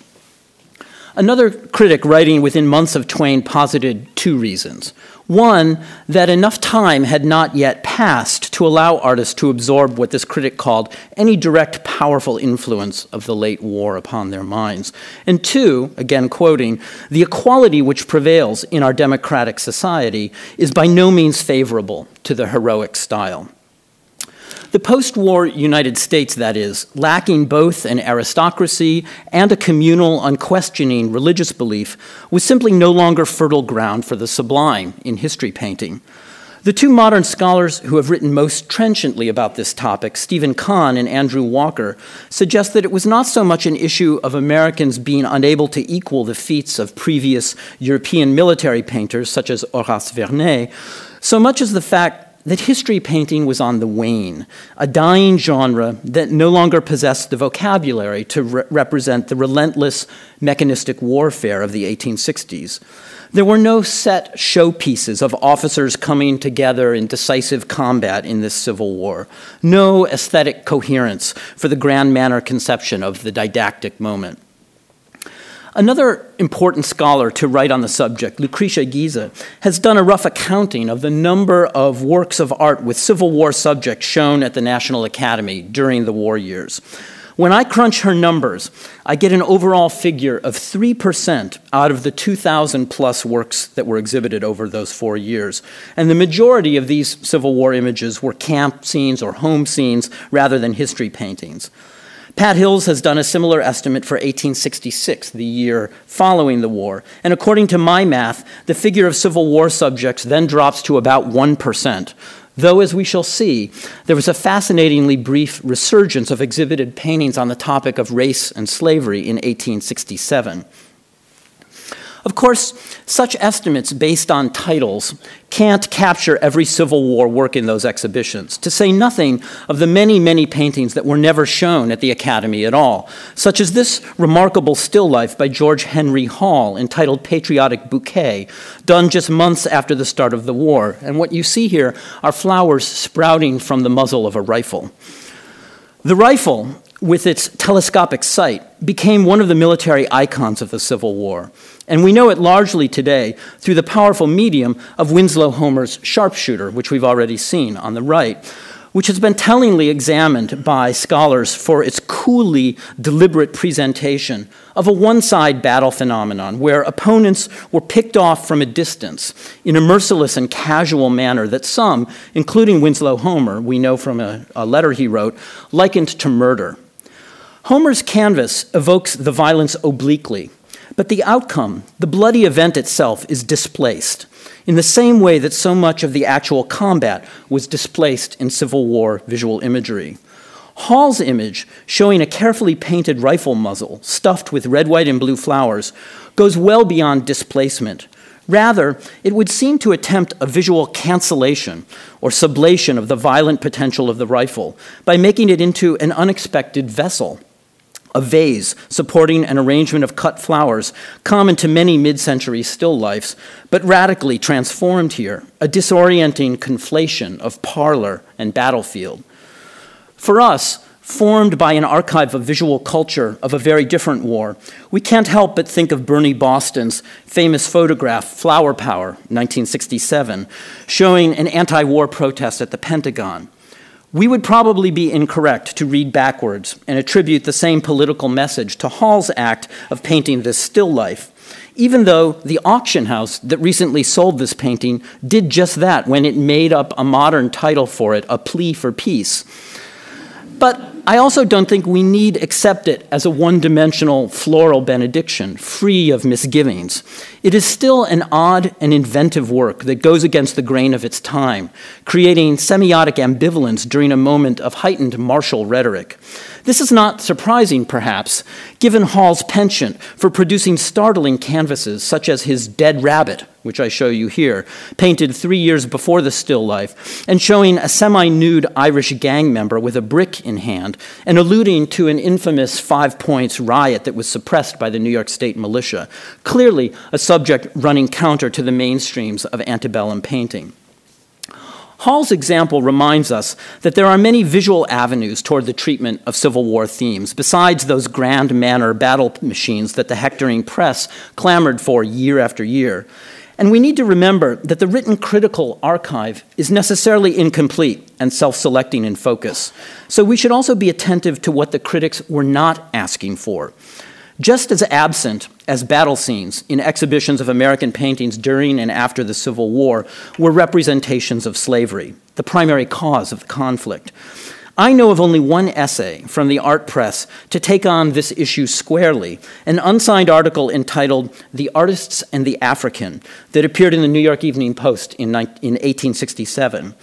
Another critic writing within months of Twain posited 2 reasons. One, that enough time had not yet passed to allow artists to absorb what this critic called any direct powerful influence of the late war upon their minds. And 2, again quoting, the equality which prevails in our democratic society is by no means favorable to the heroic style. The post-war United States, that is, lacking both an aristocracy and a communal, unquestioning religious belief, was simply no longer fertile ground for the sublime in history painting. The 2 modern scholars who have written most trenchantly about this topic, Stephen Kahn and Andrew Walker, suggest that it was not so much an issue of Americans being unable to equal the feats of previous European military painters, such as Horace Vernet, so much as the fact that history painting was on the wane, a dying genre that no longer possessed the vocabulary to represent the relentless mechanistic warfare of the 1860s. There were no set showpieces of officers coming together in decisive combat in this Civil War, no aesthetic coherence for the grand manner conception of the didactic moment. Another important scholar to write on the subject, Lucretia Giza, has done a rough accounting of the number of works of art with Civil War subjects shown at the National Academy during the war years. When I crunch her numbers, I get an overall figure of 3% out of the 2,000 plus works that were exhibited over those 4 years. And the majority of these Civil War images were camp scenes or home scenes rather than history paintings. Pat Hills has done a similar estimate for 1866, the year following the war. And according to my math, the figure of Civil War subjects then drops to about 1%. Though, as we shall see, there was a fascinatingly brief resurgence of exhibited paintings on the topic of race and slavery in 1867. Of course, such estimates based on titles can't capture every Civil War work in those exhibitions, to say nothing of the many, many paintings that were never shown at the Academy at all, such as this remarkable still life by George Henry Hall entitled Patriotic Bouquet, done just months after the start of the war. And what you see here are flowers sprouting from the muzzle of a rifle. The rifle, with its telescopic sight, became one of the military icons of the Civil War. And we know it largely today through the powerful medium of Winslow Homer's Sharpshooter, which we've already seen on the right, which has been tellingly examined by scholars for its coolly deliberate presentation of a one-side battle phenomenon where opponents were picked off from a distance in a merciless and casual manner that some, including Winslow Homer, we know from a letter he wrote, likened to murder. Homer's canvas evokes the violence obliquely, but the outcome, the bloody event itself, is displaced in the same way that so much of the actual combat was displaced in Civil War visual imagery. Hall's image, showing a carefully painted rifle muzzle stuffed with red, white, and blue flowers, goes well beyond displacement. Rather, it would seem to attempt a visual cancellation or sublation of the violent potential of the rifle by making it into an unexpected vessel, a vase supporting an arrangement of cut flowers common to many mid-century still lifes, but radically transformed here, a disorienting conflation of parlor and battlefield. For us, formed by an archive of visual culture of a very different war, we can't help but think of Bernie Boston's famous photograph, Flower Power, 1967, showing an anti-war protest at the Pentagon. We would probably be incorrect to read backwards and attribute the same political message to Hall's act of painting this still life, even though the auction house that recently sold this painting did just that when it made up a modern title for it, A Plea for Peace. But I also don't think we need accept it as a one-dimensional floral benediction, free of misgivings. It is still an odd and inventive work that goes against the grain of its time, creating semiotic ambivalence during a moment of heightened martial rhetoric. This is not surprising, perhaps, given Hall's penchant for producing startling canvases such as his Dead Rabbit, which I show you here, painted 3 years before the still life, and showing a semi-nude Irish gang member with a brick in hand and alluding to an infamous 5 Points riot that was suppressed by the New York State militia, clearly a subject running counter to the mainstreams of antebellum painting. Hall's example reminds us that there are many visual avenues toward the treatment of Civil War themes, besides those grand manner battle machines that the hectoring press clamored for year after year. And we need to remember that the written critical archive is necessarily incomplete and self-selecting in focus. So we should also be attentive to what the critics were not asking for. Just as absent as battle scenes in exhibitions of American paintings during and after the Civil War were representations of slavery, the primary cause of the conflict. I know of only one essay from the art press to take on this issue squarely, an unsigned article entitled The Artists and the African that appeared in the New York Evening Post in 1867.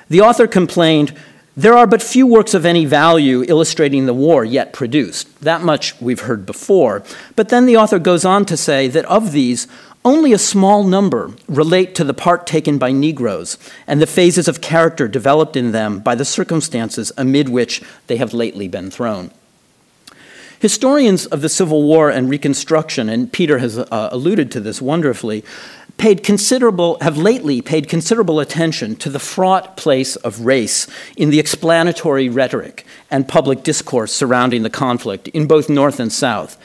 The author complained, "There are but few works of any value illustrating the war yet produced." That much we've heard before. But then the author goes on to say that of these, only a small number relate to the part taken by Negroes and the phases of character developed in them by the circumstances amid which they have lately been thrown. Historians of the Civil War and Reconstruction, and Peter has alluded to this wonderfully, have lately paid considerable attention to the fraught place of race in the explanatory rhetoric and public discourse surrounding the conflict in both North and South.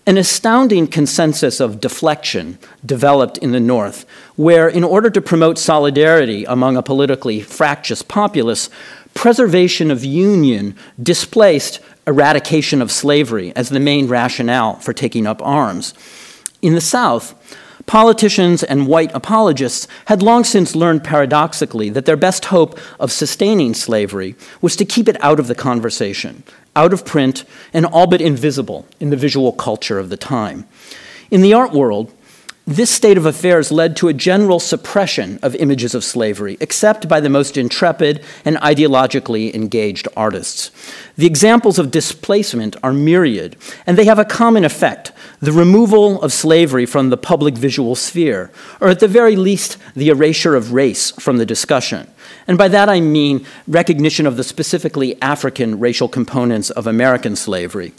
An astounding consensus of deflection developed in the North, where in order to promote solidarity among a politically fractious populace, preservation of union displaced eradication of slavery as the main rationale for taking up arms. In the South, politicians and white apologists had long since learned paradoxically that their best hope of sustaining slavery was to keep it out of the conversation, out of print, and all but invisible in the visual culture of the time. In the art world, this state of affairs led to a general suppression of images of slavery, except by the most intrepid and ideologically engaged artists. The examples of displacement are myriad, and they have a common effect: the removal of slavery from the public visual sphere, or at the very least, the erasure of race from the discussion. And by that I mean recognition of the specifically African racial components of American slavery.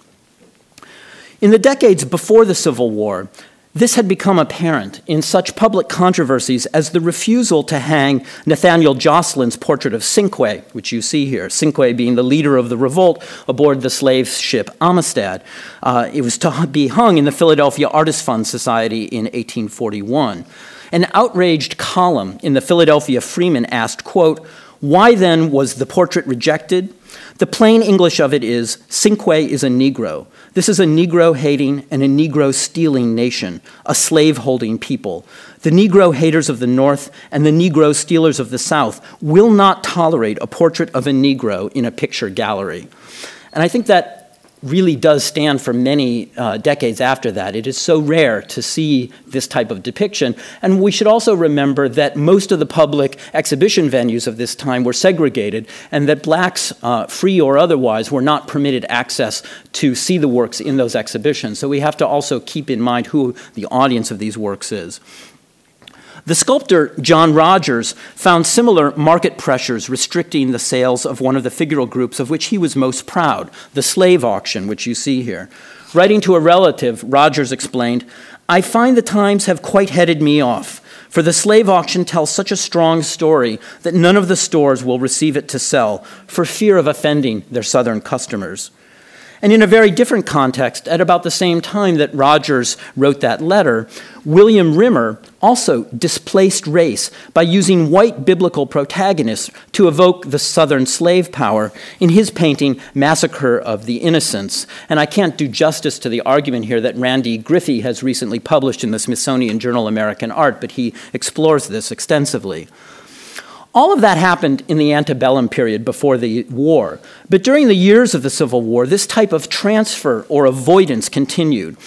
In the decades before the Civil War, this had become apparent in such public controversies as the refusal to hang Nathaniel Jocelyn's portrait of Cinque, which you see here, Cinque being the leader of the revolt aboard the slave ship Amistad. It was to be hung in the Philadelphia Artists Fund Society in 1841. An outraged column in the Philadelphia Freeman asked, quote, "Why then was the portrait rejected? The plain English of it is, Cinque is a Negro. This is a Negro-hating and a Negro-stealing nation, a slave-holding people. The Negro haters of the North and the Negro stealers of the South will not tolerate a portrait of a Negro in a picture gallery." And I think that really does stand for many decades after that. It is so rare to see this type of depiction. And we should also remember that most of the public exhibition venues of this time were segregated, and that blacks, free or otherwise, were not permitted access to see the works in those exhibitions. So we have to also keep in mind who the audience of these works is. The sculptor John Rogers found similar market pressures restricting the sales of one of the figural groups of which he was most proud, the slave auction, which you see here. Writing to a relative, Rogers explained, "I find the times have quite headed me off, for the slave auction tells such a strong story that none of the stores will receive it to sell for fear of offending their Southern customers." And in a very different context, at about the same time that Rogers wrote that letter, William Rimmer also displaced race by using white biblical protagonists to evoke the Southern slave power in his painting Massacre of the Innocents. And I can't do justice to the argument here that Randy Griffey has recently published in the Smithsonian Journal American Art, but he explores this extensively. All of that happened in the antebellum period before the war, but during the years of the Civil War, this type of transfer or avoidance continued.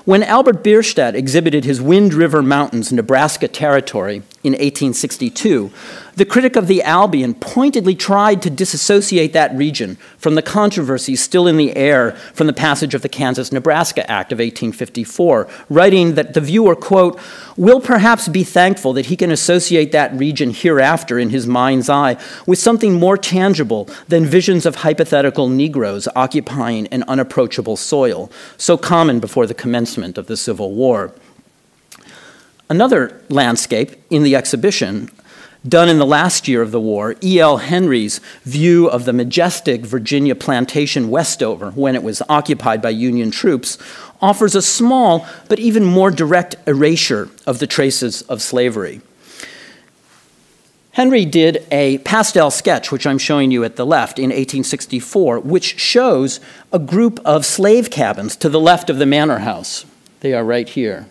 When Albert Bierstadt exhibited his Wind River Mountains, Nebraska territory in 1862, the critic of the Albion pointedly tried to disassociate that region from the controversies still in the air from the passage of the Kansas-Nebraska Act of 1854, writing that the viewer, quote, "will perhaps be thankful that he can associate that region hereafter in his mind's eye with something more tangible than visions of hypothetical Negroes occupying an unapproachable soil, so common before the commencement of the Civil War." Another landscape in the exhibition, done in the last year of the war, E.L. Henry's view of the majestic Virginia plantation Westover when it was occupied by Union troops, offers a small but even more direct erasure of the traces of slavery. Henry did a pastel sketch, which I'm showing you at the left, in 1864, which shows a group of slave cabins to the left of the manor house. They are right here.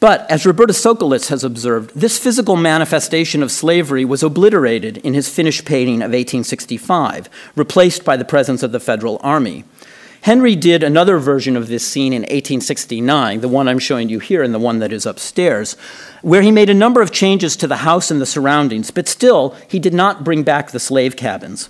But, as Roberta Sokolitz has observed, this physical manifestation of slavery was obliterated in his finished painting of 1865, replaced by the presence of the Federal Army. Henry did another version of this scene in 1869, the one I'm showing you here and the one that is upstairs, where he made a number of changes to the house and the surroundings, but still, he did not bring back the slave cabins.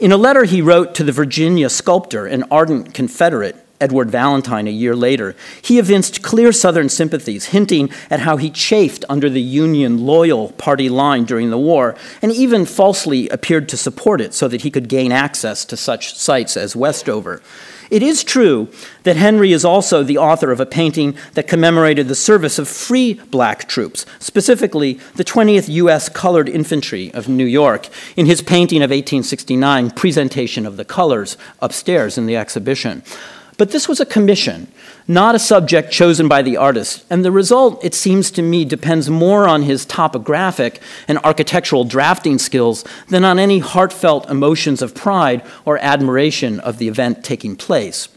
In a letter he wrote to the Virginia sculptor, an ardent Confederate, Edward Valentine, a year later, he evinced clear Southern sympathies, hinting at how he chafed under the Union loyal party line during the war, and even falsely appeared to support it so that he could gain access to such sites as Westover. It is true that Henry is also the author of a painting that commemorated the service of free black troops, specifically the 20th U.S. Colored Infantry of New York, in his painting of 1869, Presentation of the Colors, upstairs in the exhibition. But this was a commission, not a subject chosen by the artist, and the result, it seems to me, depends more on his topographic and architectural drafting skills than on any heartfelt emotions of pride or admiration of the event taking place.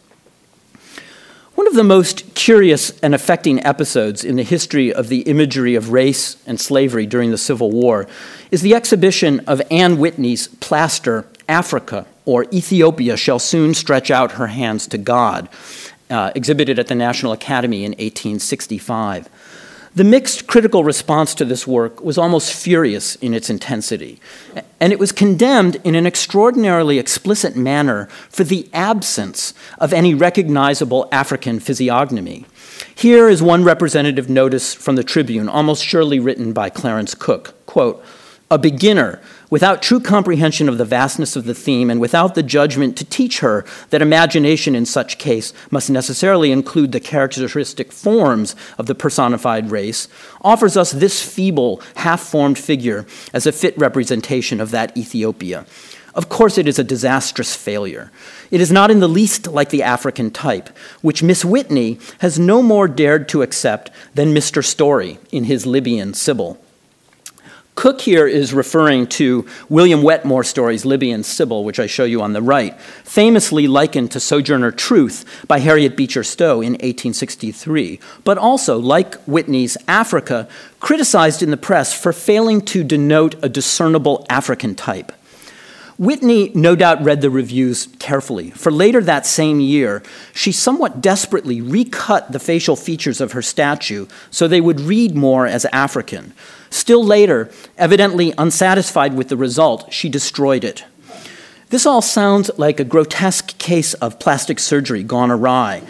One of the most curious and affecting episodes in the history of the imagery of race and slavery during the Civil War is the exhibition of Anne Whitney's plaster, Africa, or Ethiopia Shall Soon Stretch Out Her Hands to God, exhibited at the National Academy in 1865. The mixed critical response to this work was almost furious in its intensity, and it was condemned in an extraordinarily explicit manner for the absence of any recognizable African physiognomy. Here is one representative notice from the Tribune, almost surely written by Clarence Cook, quote, "A beginner, without true comprehension of the vastness of the theme and without the judgment to teach her that imagination in such case must necessarily include the characteristic forms of the personified race, offers us this feeble, half-formed figure as a fit representation of that Ethiopia. Of course it is a disastrous failure. It is not in the least like the African type, which Miss Whitney has no more dared to accept than Mr. Story in his Libyan Sibyl." Cook here is referring to William Wetmore Story's Libyan Sibyl, which I show you on the right, famously likened to Sojourner Truth by Harriet Beecher Stowe in 1863, but also, like Whitney's Africa, criticized in the press for failing to denote a discernible African type. Whitney no doubt read the reviews carefully, for later that same year, she somewhat desperately recut the facial features of her statue so they would read more as African. Still later, evidently unsatisfied with the result, she destroyed it. This all sounds like a grotesque case of plastic surgery gone awry.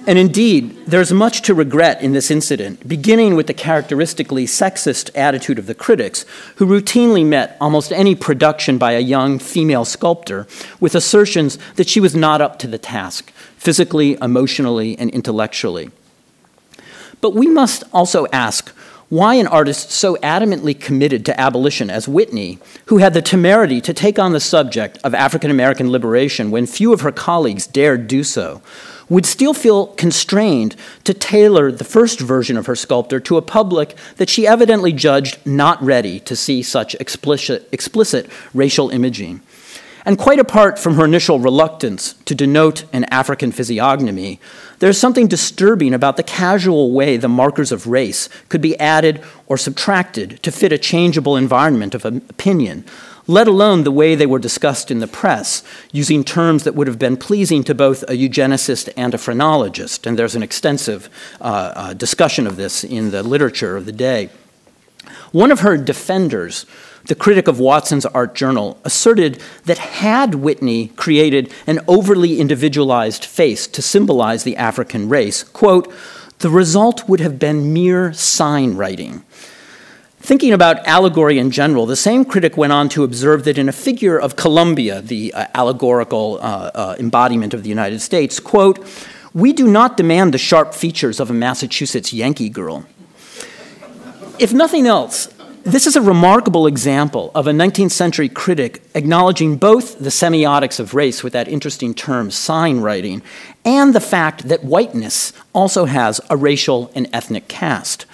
And indeed, there's much to regret in this incident, beginning with the characteristically sexist attitude of the critics, who routinely met almost any production by a young female sculptor with assertions that she was not up to the task, physically, emotionally, and intellectually. But we must also ask, why an artist so adamantly committed to abolition as Whitney, who had the temerity to take on the subject of African American liberation when few of her colleagues dared do so, would still feel constrained to tailor the first version of her sculpture to a public that she evidently judged not ready to see such explicit racial imaging. And quite apart from her initial reluctance to denote an African physiognomy, there's something disturbing about the casual way the markers of race could be added or subtracted to fit a changeable environment of opinion, let alone the way they were discussed in the press, using terms that would have been pleasing to both a eugenicist and a phrenologist. And there's an extensive discussion of this in the literature of the day. One of her defenders, the critic of Watson's Art Journal, asserted that had Whitney created an overly individualized face to symbolize the African race, quote, the result would have been mere sign writing. Thinking about allegory in general, the same critic went on to observe that in a figure of Columbia, the allegorical embodiment of the United States, quote, we do not demand the sharp features of a Massachusetts Yankee girl. If nothing else, this is a remarkable example of a 19th century critic acknowledging both the semiotics of race with that interesting term, sign writing, and the fact that whiteness also has a racial and ethnic cast.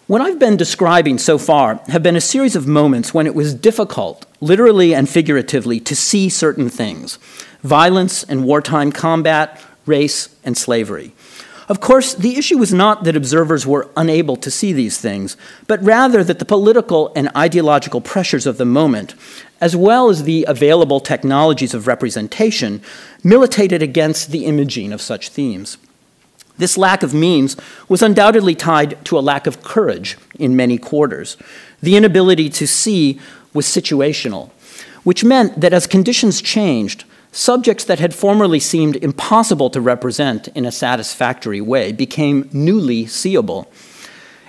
What I've been describing so far have been a series of moments when it was difficult, literally and figuratively, to see certain things: violence and wartime combat, race and slavery. Of course, the issue was not that observers were unable to see these things, but rather that the political and ideological pressures of the moment, as well as the available technologies of representation, militated against the imaging of such themes. This lack of means was undoubtedly tied to a lack of courage in many quarters. The inability to see was situational, which meant that as conditions changed, subjects that had formerly seemed impossible to represent in a satisfactory way became newly seeable.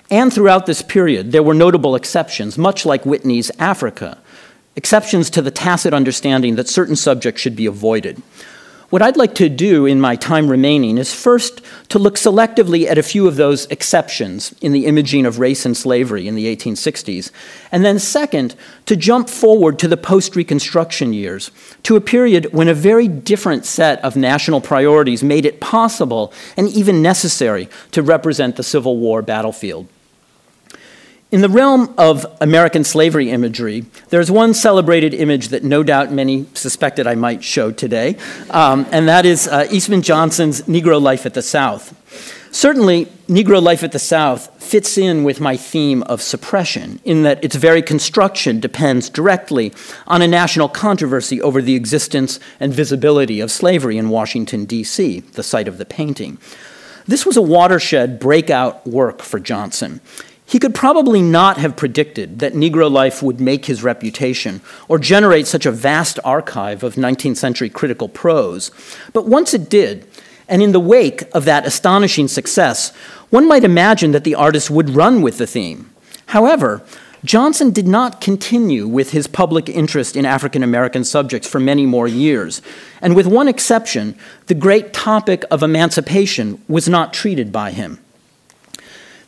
And throughout this period, there were notable exceptions, much like Whitney's Africa, exceptions to the tacit understanding that certain subjects should be avoided. What I'd like to do in my time remaining is first to look selectively at a few of those exceptions in the imaging of race and slavery in the 1860s, and then second, to jump forward to the post-Reconstruction years, to a period when a very different set of national priorities made it possible and even necessary to represent the Civil War battlefield. In the realm of American slavery imagery, there's one celebrated image that no doubt many suspected I might show today, and that is Eastman Johnson's Negro Life at the South. Certainly, Negro Life at the South fits in with my theme of suppression, in that its very construction depends directly on a national controversy over the existence and visibility of slavery in Washington, D.C., the site of the painting. This was a watershed breakout work for Johnson. He could probably not have predicted that Negro life would make his reputation or generate such a vast archive of 19th century critical prose. But once it did, and in the wake of that astonishing success, one might imagine that the artist would run with the theme. However, Johnson did not continue with his public interest in African American subjects for many more years, and with one exception, the great topic of emancipation was not treated by him.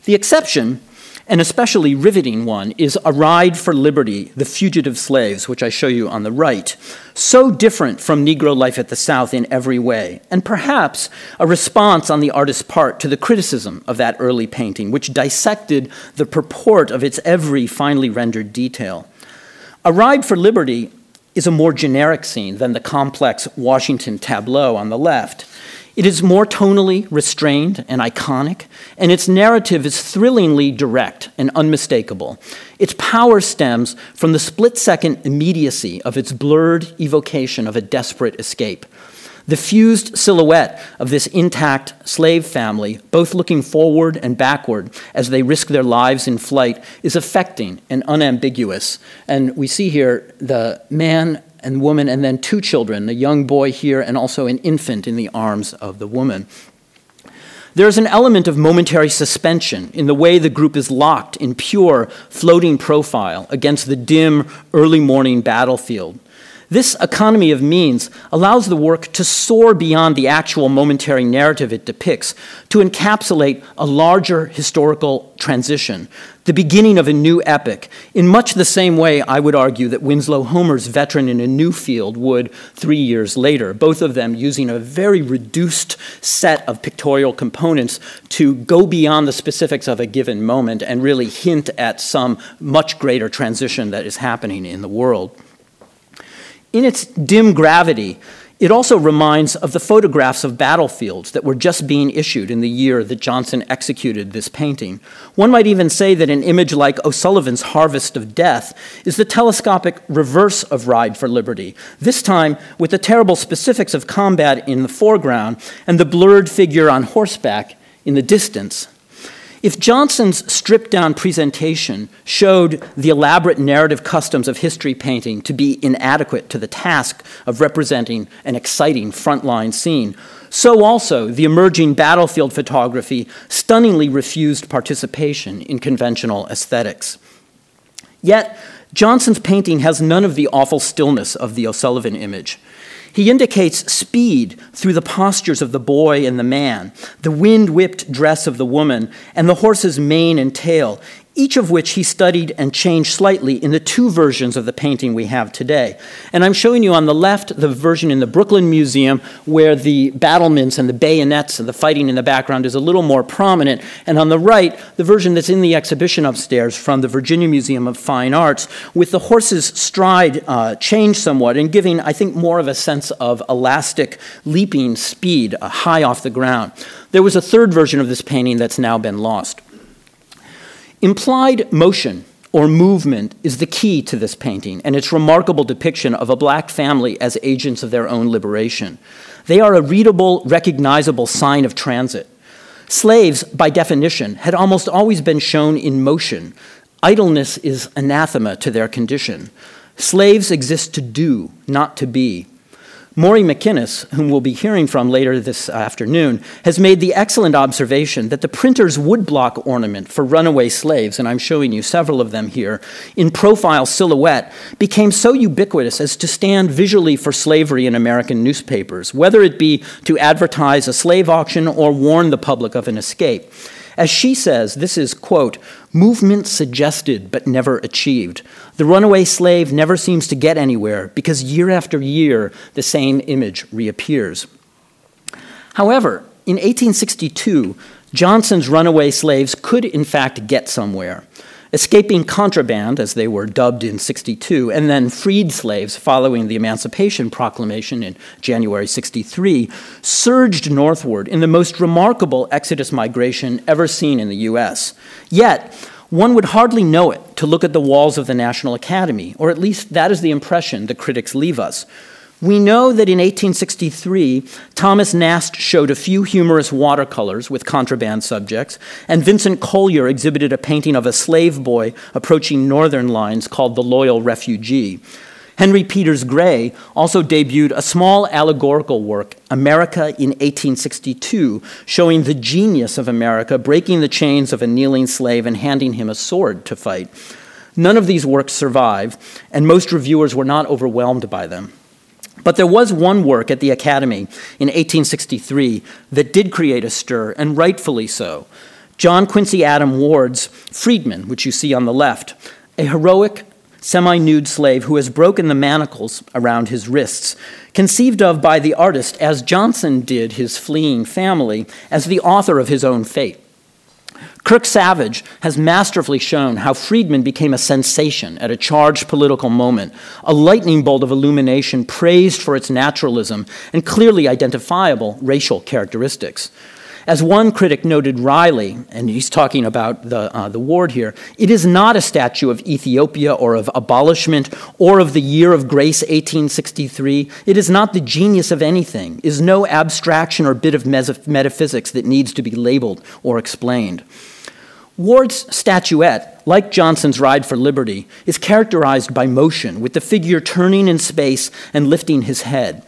The exception, an especially riveting one, is A Ride for Liberty, The Fugitive Slaves, which I show you on the right. So different from Negro life at the South in every way, and perhaps a response on the artist's part to the criticism of that early painting, which dissected the purport of its every finely rendered detail. A Ride for Liberty is a more generic scene than the complex Washington tableau on the left. It is more tonally restrained and iconic, and its narrative is thrillingly direct and unmistakable. Its power stems from the split-second immediacy of its blurred evocation of a desperate escape. The fused silhouette of this intact slave family, both looking forward and backward as they risk their lives in flight, is affecting and unambiguous. And we see here the man and woman, and then two children, a young boy here and also an infant in the arms of the woman. There's an element of momentary suspension in the way the group is locked in pure, floating profile against the dim, early morning battlefield. This economy of means allows the work to soar beyond the actual momentary narrative it depicts, to encapsulate a larger historical transition, the beginning of a new epic, in much the same way I would argue that Winslow Homer's Veteran in a New Field would 3 years later, both of them using a very reduced set of pictorial components to go beyond the specifics of a given moment and really hint at some much greater transition that is happening in the world. In its dim gravity, it also reminds of the photographs of battlefields that were just being issued in the year that Johnson executed this painting. One might even say that an image like O'Sullivan's Harvest of Death is the telescopic reverse of Ride for Liberty, this time with the terrible specifics of combat in the foreground and the blurred figure on horseback in the distance. If Johnson's stripped-down presentation showed the elaborate narrative customs of history painting to be inadequate to the task of representing an exciting frontline scene, so also the emerging battlefield photography stunningly refused participation in conventional aesthetics. Yet, Johnson's painting has none of the awful stillness of the O'Sullivan image. He indicates speed through the postures of the boy and the man, the wind-whipped dress of the woman, and the horse's mane and tail, each of which he studied and changed slightly in the two versions of the painting we have today. And I'm showing you on the left the version in the Brooklyn Museum where the battlements and the bayonets and the fighting in the background is a little more prominent, and on the right, the version that's in the exhibition upstairs from the Virginia Museum of Fine Arts, with the horse's stride changed somewhat and giving, I think, more of a sense of elastic leaping speed high off the ground. There was a third version of this painting that's now been lost. Implied motion or movement is the key to this painting and its remarkable depiction of a black family as agents of their own liberation. They are a readable, recognizable sign of transit. Slaves, by definition, had almost always been shown in motion. Idleness is anathema to their condition. Slaves exist to do, not to be. Maury McInnes, whom we'll be hearing from later this afternoon, has made the excellent observation that the printer's woodblock ornament for runaway slaves, and I'm showing you several of them here, in profile silhouette, became so ubiquitous as to stand visually for slavery in American newspapers, whether it be to advertise a slave auction or warn the public of an escape. As she says, this is, quote, movement suggested but never achieved. The runaway slave never seems to get anywhere because year after year, the same image reappears. However, in 1862, Johnson's runaway slaves could in fact get somewhere. Escaping contraband, as they were dubbed in 62, and then freed slaves following the Emancipation Proclamation in January 63, surged northward in the most remarkable exodus migration ever seen in the U.S. Yet, one would hardly know it to look at the walls of the National Academy, or at least that is the impression the critics leave us. We know that in 1863, Thomas Nast showed a few humorous watercolors with contraband subjects, and Vincent Collier exhibited a painting of a slave boy approaching northern lines called The Loyal Refugee. Henry Peters Gray also debuted a small allegorical work, America in 1862, showing the genius of America breaking the chains of a kneeling slave and handing him a sword to fight. None of these works survive, and most reviewers were not overwhelmed by them. But there was one work at the Academy in 1863 that did create a stir, and rightfully so. John Quincy Adam Ward's Freedman, which you see on the left, a heroic, semi-nude slave who has broken the manacles around his wrists, conceived of by the artist, as Johnson did his fleeing family, as the author of his own fate. Kirk Savage has masterfully shown how Freedman became a sensation at a charged political moment, a lightning bolt of illumination praised for its naturalism and clearly identifiable racial characteristics. As one critic noted wryly, and he's talking about the Ward here, it is not a statue of Ethiopia or of abolishment or of the year of grace 1863. It is not the genius of anything, is no abstraction or bit of metaphysics that needs to be labeled or explained. Ward's statuette, like Johnson's Ride for Liberty, is characterized by motion, with the figure turning in space and lifting his head.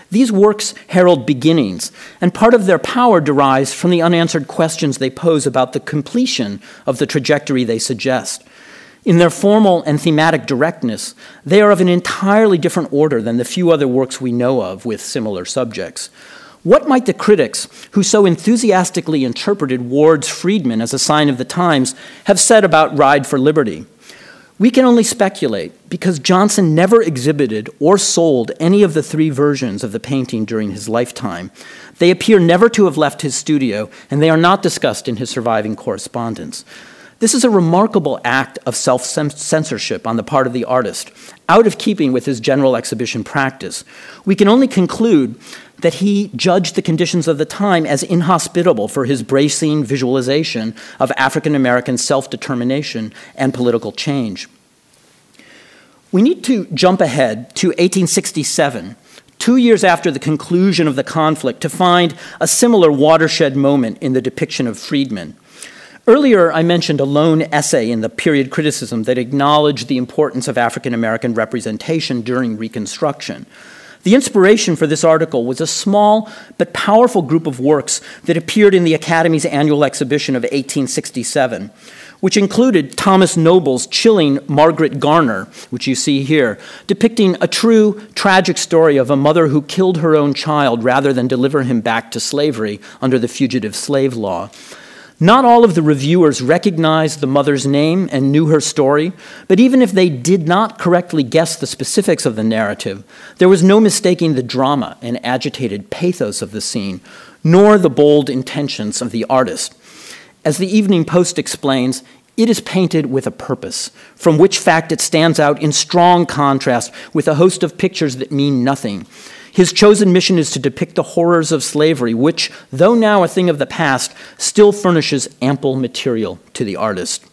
These works herald beginnings, and part of their power derives from the unanswered questions they pose about the completion of the trajectory they suggest. In their formal and thematic directness, they are of an entirely different order than the few other works we know of with similar subjects. What might the critics, who so enthusiastically interpreted Ward's Freedman as a sign of the times, have said about Ride for Liberty? We can only speculate, because Johnson never exhibited or sold any of the three versions of the painting during his lifetime. They appear never to have left his studio, and they are not discussed in his surviving correspondence. This is a remarkable act of self-censorship on the part of the artist, out of keeping with his general exhibition practice. We can only conclude that he judged the conditions of the time as inhospitable for his bracing visualization of African-American self-determination and political change. We need to jump ahead to 1867, 2 years after the conclusion of the conflict, to find a similar watershed moment in the depiction of Freedman. Earlier, I mentioned a lone essay in the period criticism that acknowledged the importance of African-American representation during Reconstruction. The inspiration for this article was a small but powerful group of works that appeared in the Academy's annual exhibition of 1867, which included Thomas Noble's chilling Margaret Garner, which you see here, depicting a true, tragic story of a mother who killed her own child rather than deliver him back to slavery under the fugitive slave law. Not all of the reviewers recognized the mother's name and knew her story, but even if they did not correctly guess the specifics of the narrative, there was no mistaking the drama and agitated pathos of the scene, nor the bold intentions of the artist. As the Evening Post explains, it is painted with a purpose, from which fact it stands out in strong contrast with a host of pictures that mean nothing. His chosen mission is to depict the horrors of slavery, which, though now a thing of the past, still furnishes ample material to the artist.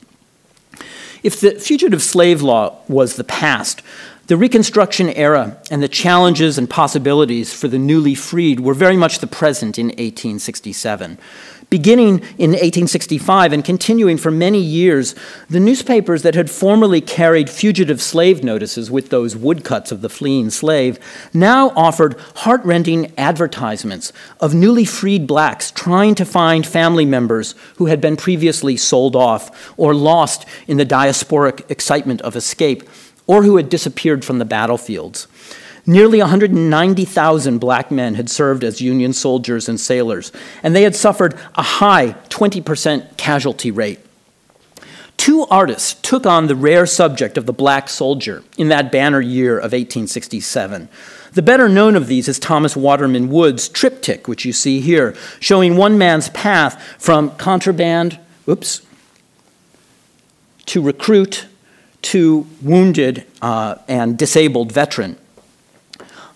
If the fugitive slave law was the past, the Reconstruction era and the challenges and possibilities for the newly freed were very much the present in 1867. Beginning in 1865 and continuing for many years, the newspapers that had formerly carried fugitive slave notices with those woodcuts of the fleeing slave now offered heart-rending advertisements of newly freed blacks trying to find family members who had been previously sold off or lost in the diasporic excitement of escape, or who had disappeared from the battlefields. Nearly 190,000 black men had served as Union soldiers and sailors, and they had suffered a high 20% casualty rate. Two artists took on the rare subject of the black soldier in that banner year of 1867. The better known of these is Thomas Waterman Wood's triptych, which you see here, showing one man's path from contraband, to recruit, to wounded and disabled veteran.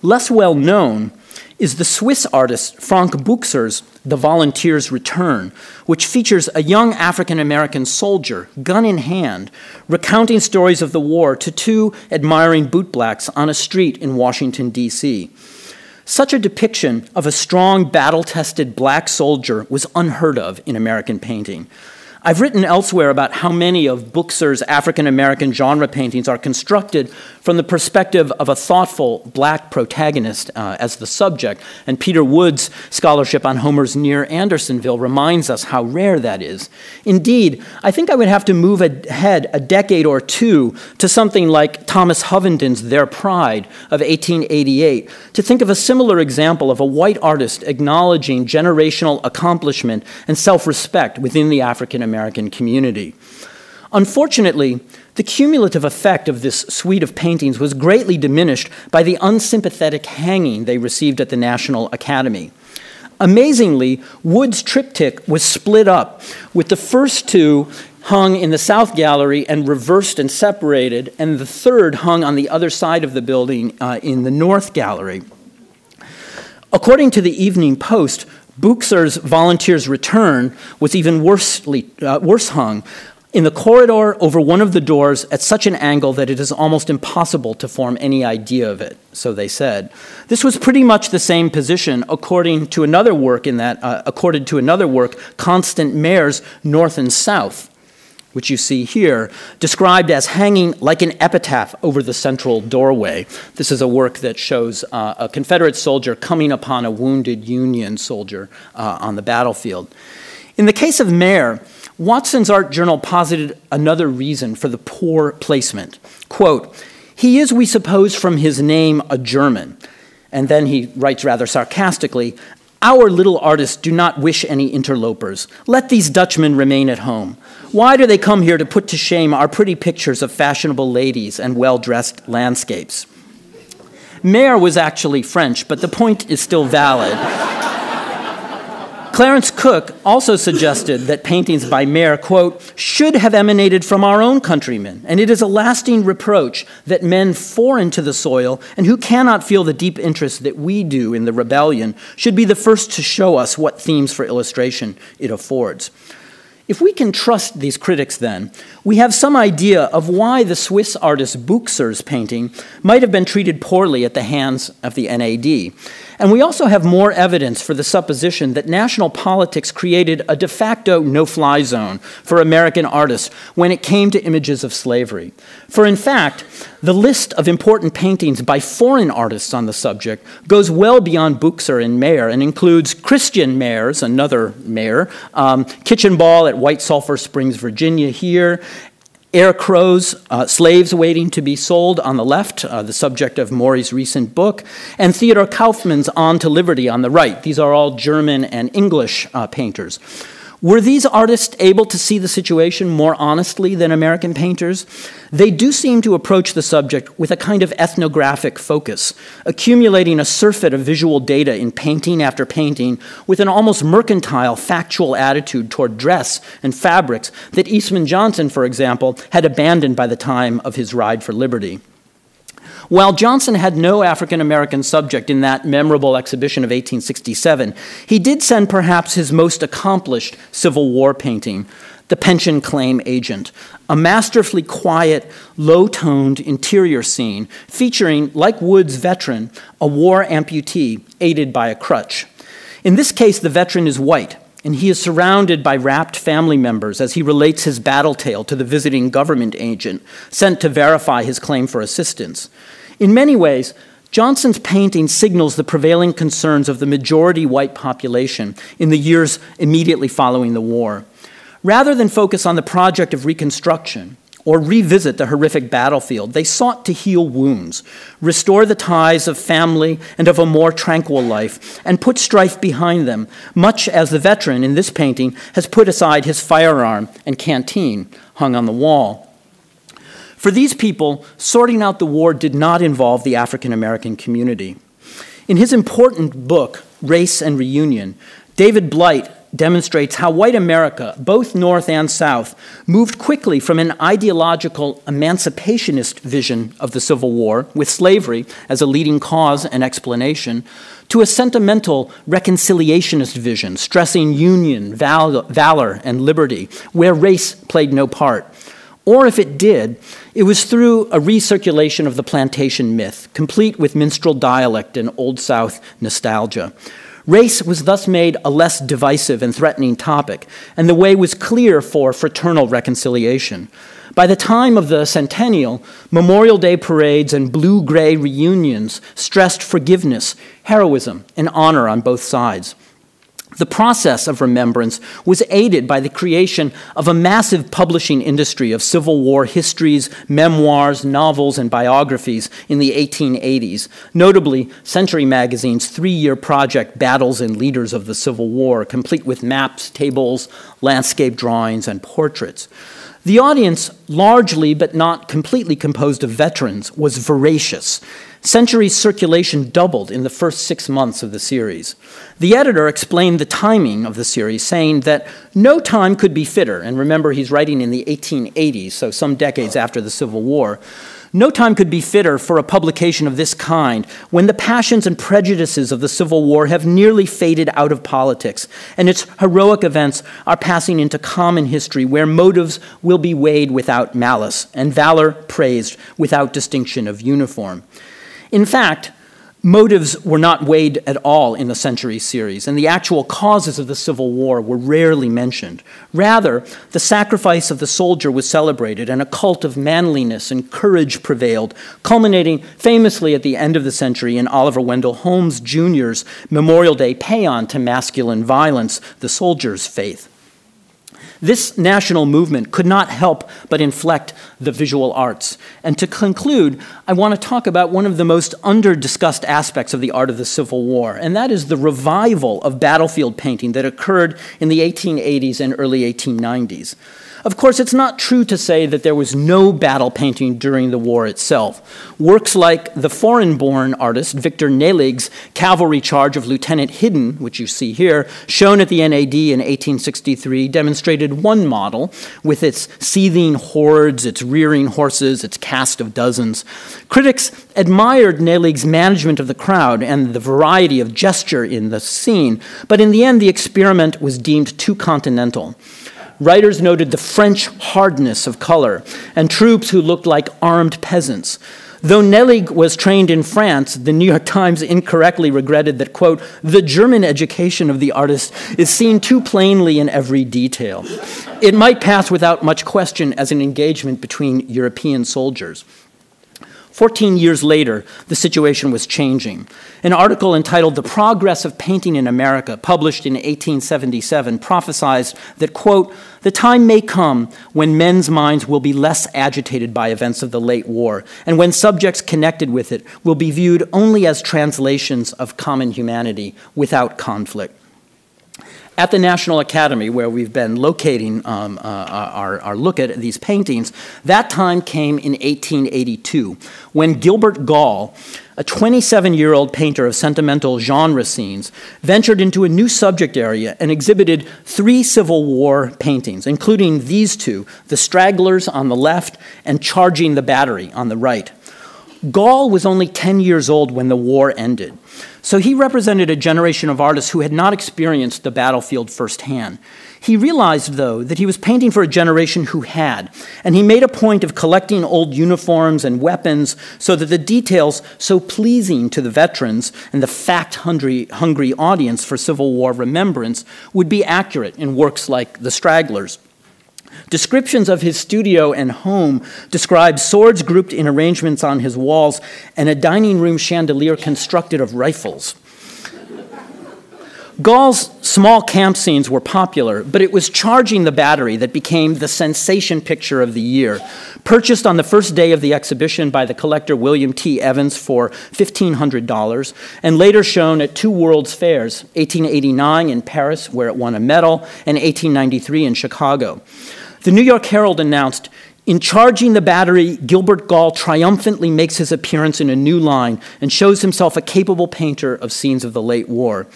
Less well known is the Swiss artist Frank Buchser's The Volunteer's Return, which features a young African-American soldier, gun in hand, recounting stories of the war to two admiring bootblacks on a street in Washington, D.C. Such a depiction of a strong, battle-tested black soldier was unheard of in American painting. I've written elsewhere about how many of Buchser's African-American genre paintings are constructed from the perspective of a thoughtful black protagonist as the subject, and Peter Wood's scholarship on Homer's Near Andersonville reminds us how rare that is. Indeed, I think I would have to move ahead a decade or two to something like Thomas Hovenden's Their Pride of 1888 to think of a similar example of a white artist acknowledging generational accomplishment and self-respect within the African-American community. Unfortunately, the cumulative effect of this suite of paintings was greatly diminished by the unsympathetic hanging they received at the National Academy. Amazingly, Wood's triptych was split up, with the first two hung in the South Gallery and reversed and separated, and the third hung on the other side of the building in the North Gallery. According to the Evening Post, Buchser's Volunteer's Return was even worse hung in the corridor over one of the doors at such an angle that it is almost impossible to form any idea of it, so they said. This was pretty much the same position according to another work Constant Mayer's North and South, which you see here, described as hanging like an epitaph over the central doorway. This is a work that shows a Confederate soldier coming upon a wounded Union soldier on the battlefield. In the case of Mayer, Watson's art journal posited another reason for the poor placement. Quote, "He is, we suppose, from his name, a German." And then he writes rather sarcastically, "Our little artists do not wish any interlopers. Let these Dutchmen remain at home. Why do they come here to put to shame our pretty pictures of fashionable ladies and well-dressed landscapes?" Mayer was actually French, but the point is still valid. Clarence Cook also suggested that paintings by Mayer, quote, "should have emanated from our own countrymen, and it is a lasting reproach that men foreign to the soil and who cannot feel the deep interest that we do in the rebellion should be the first to show us what themes for illustration it affords." If we can trust these critics, then, we have some idea of why the Swiss artist Buchser's painting might have been treated poorly at the hands of the NAD. And we also have more evidence for the supposition that national politics created a de facto no-fly zone for American artists when it came to images of slavery. For in fact, the list of important paintings by foreign artists on the subject goes well beyond Buchser and Mayer and includes Christian Mayer's, another Mayer, Kitchen Ball at White Sulphur Springs, Virginia here, Air Crow's Slaves Waiting to be Sold on the left, the subject of Maury's recent book, and Theodor Kaufmann's On to Liberty on the right. These are all German and English painters. Were these artists able to see the situation more honestly than American painters? They do seem to approach the subject with a kind of ethnographic focus, accumulating a surfeit of visual data in painting after painting with an almost mercantile, factual attitude toward dress and fabrics that Eastman Johnson, for example, had abandoned by the time of his Ride for Liberty. While Johnson had no African-American subject in that memorable exhibition of 1867, he did send perhaps his most accomplished Civil War painting, The Pension Claim Agent, a masterfully quiet, low-toned interior scene featuring, like Wood's Veteran, a war amputee aided by a crutch. In this case, the veteran is white, and he is surrounded by rapt family members as he relates his battle tale to the visiting government agent sent to verify his claim for assistance. In many ways, Johnson's painting signals the prevailing concerns of the majority white population in the years immediately following the war. Rather than focus on the project of Reconstruction or revisit the horrific battlefield, they sought to heal wounds, restore the ties of family and of a more tranquil life, and put strife behind them, much as the veteran in this painting has put aside his firearm and canteen hung on the wall. For these people, sorting out the war did not involve the African American community. In his important book, Race and Reunion, David Blight demonstrates how white America, both North and South, moved quickly from an ideological emancipationist vision of the Civil War, with slavery as a leading cause and explanation, to a sentimental reconciliationist vision, stressing union, valor, and liberty, where race played no part. Or if it did, it was through a recirculation of the plantation myth, complete with minstrel dialect and Old South nostalgia. Race was thus made a less divisive and threatening topic, and the way was clear for fraternal reconciliation. By the time of the centennial, Memorial Day parades and blue-gray reunions stressed forgiveness, heroism, and honor on both sides. The process of remembrance was aided by the creation of a massive publishing industry of Civil War histories, memoirs, novels, and biographies in the 1880s, notably Century Magazine's three-year project Battles and Leaders of the Civil War, complete with maps, tables, landscape drawings, and portraits. The audience, largely but not completely composed of veterans, was voracious. Century's circulation doubled in the first 6 months of the series. The editor explained the timing of the series, saying that no time could be fitter, and remember he's writing in the 1880s, so some decades after the Civil War, no time could be fitter for a publication of this kind when the passions and prejudices of the Civil War have nearly faded out of politics, and its heroic events are passing into common history where motives will be weighed without malice and valor praised without distinction of uniform. In fact, motives were not weighed at all in the Century series, and the actual causes of the Civil War were rarely mentioned. Rather, the sacrifice of the soldier was celebrated, and a cult of manliness and courage prevailed, culminating famously at the end of the century in Oliver Wendell Holmes Jr.'s Memorial Day paean to masculine violence, The Soldier's Faith. This national movement could not help but inflect the visual arts. And to conclude, I want to talk about one of the most under-discussed aspects of the art of the Civil War, and that is the revival of battlefield painting that occurred in the 1880s and early 1890s. Of course, it's not true to say that there was no battle painting during the war itself. Works like the foreign-born artist Victor Nelig's cavalry charge of Lieutenant Hidden, which you see here, shown at the NAD in 1863, demonstrated one model with its seething hordes, its rearing horses, its cast of dozens. Critics admired Nelig's management of the crowd and the variety of gesture in the scene, but in the end, the experiment was deemed too continental. Writers noted the French hardness of color and troops who looked like armed peasants. Though Nelig was trained in France, the New York Times incorrectly regretted that, quote, the German education of the artist is seen too plainly in every detail. It might pass without much question as an engagement between European soldiers. 14 years later, the situation was changing. An article entitled The Progress of Painting in America, published in 1877, prophesied that, quote, the time may come when men's minds will be less agitated by events of the late war, and when subjects connected with it will be viewed only as translations of common humanity without conflict. At the National Academy, where we've been locating our look at these paintings, that time came in 1882, when Gilbert Gall, a 27-year-old painter of sentimental genre scenes, ventured into a new subject area and exhibited 3 Civil War paintings, including these two, The Stragglers on the left and Charging the Battery on the right. Gall was only 10 years old when the war ended, so he represented a generation of artists who had not experienced the battlefield firsthand. He realized, though, that he was painting for a generation who had, and he made a point of collecting old uniforms and weapons so that the details so pleasing to the veterans and the fact-hungry audience for Civil War remembrance would be accurate in works like The Stragglers. Descriptions of his studio and home describe swords grouped in arrangements on his walls and a dining room chandelier constructed of rifles. Gall's small camp scenes were popular, but it was Charging the Battery that became the sensation picture of the year. Purchased on the first day of the exhibition by the collector William T. Evans for $1,500, and later shown at two World's Fairs, 1889 in Paris, where it won a medal, and 1893 in Chicago. The New York Herald announced, "In Charging the Battery, Gilbert Gall triumphantly makes his appearance in a new line and shows himself a capable painter of scenes of the late war."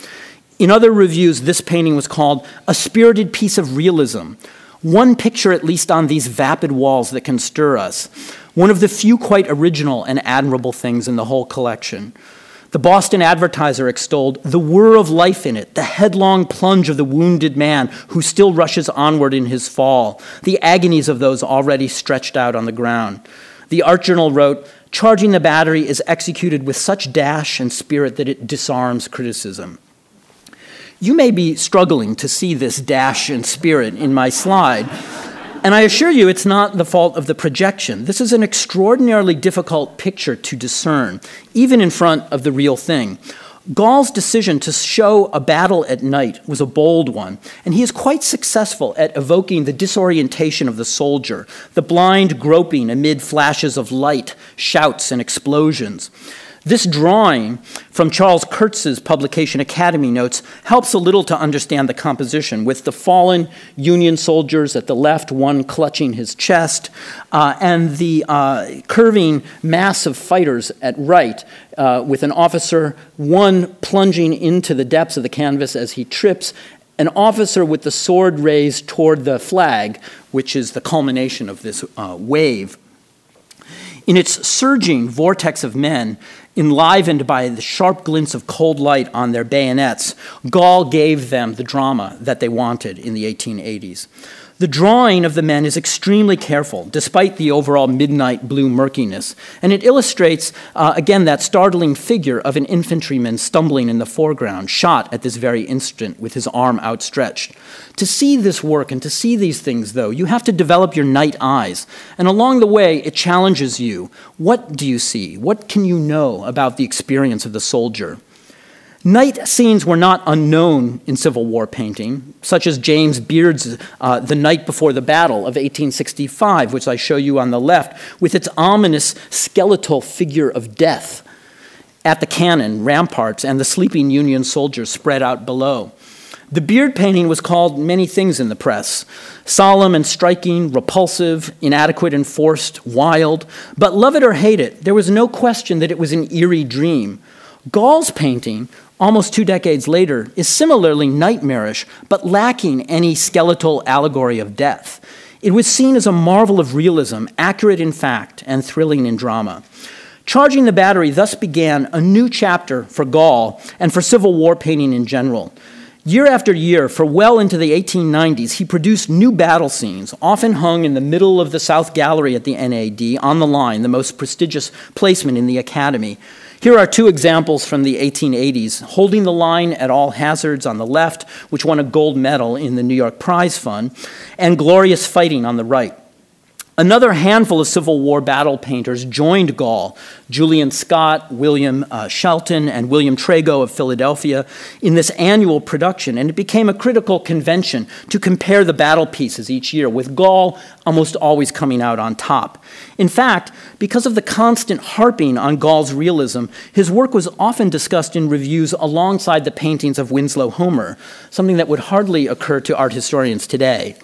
In other reviews, this painting was called a spirited piece of realism. One picture, at least, on these vapid walls that can stir us. One of the few quite original and admirable things in the whole collection. The Boston Advertiser extolled the whir of life in it, the headlong plunge of the wounded man who still rushes onward in his fall, the agonies of those already stretched out on the ground. The Art Journal wrote, "Charging the Battery is executed with such dash and spirit that it disarms criticism." You may be struggling to see this dash and spirit in my slide, and I assure you it's not the fault of the projection. This is an extraordinarily difficult picture to discern, even in front of the real thing. Gall's decision to show a battle at night was a bold one, and he is quite successful at evoking the disorientation of the soldier, the blind groping amid flashes of light, shouts, and explosions. This drawing from Charles Kurtz's publication Academy Notes helps a little to understand the composition, with the fallen Union soldiers at the left, one clutching his chest, and the curving mass of fighters at right, with an officer, one plunging into the depths of the canvas as he trips, an officer with the sword raised toward the flag, which is the culmination of this wave. In its surging vortex of men, enlivened by the sharp glints of cold light on their bayonets, Gall gave them the drama that they wanted in the 1880s. The drawing of the men is extremely careful, despite the overall midnight blue murkiness, and it illustrates, again, that startling figure of an infantryman stumbling in the foreground, shot at this very instant with his arm outstretched. To see this work and to see these things, though, you have to develop your night eyes, and along the way, it challenges you. What do you see? What can you know about the experience of the soldier? Night scenes were not unknown in Civil War painting, such as James Beard's The Night Before the Battle of 1865, which I show you on the left, with its ominous skeletal figure of death at the cannon, ramparts, and the sleeping Union soldiers spread out below. The Beard painting was called many things in the press: solemn and striking, repulsive, inadequate and forced, wild. But love it or hate it, there was no question that it was an eerie dream. Gall's painting, almost 2 decades later, is similarly nightmarish, but lacking any skeletal allegory of death. It was seen as a marvel of realism, accurate in fact, and thrilling in drama. Charging the Battery thus began a new chapter for Gall and for Civil War painting in general. Year after year, for well into the 1890s, he produced new battle scenes, often hung in the middle of the South Gallery at the NAD, on the line, the most prestigious placement in the Academy. Here are 2 examples from the 1880s: Holding the Line at All Hazards on the left, which won a gold medal in the New York Prize Fund, and Glorious Fighting on the right. Another handful of Civil War battle painters joined Gall: Julian Scott, William Shelton, and William Trago of Philadelphia in this annual production, and it became a critical convention to compare the battle pieces each year, with Gall almost always coming out on top. In fact, because of the constant harping on Gall's realism, his work was often discussed in reviews alongside the paintings of Winslow Homer, something that would hardly occur to art historians today.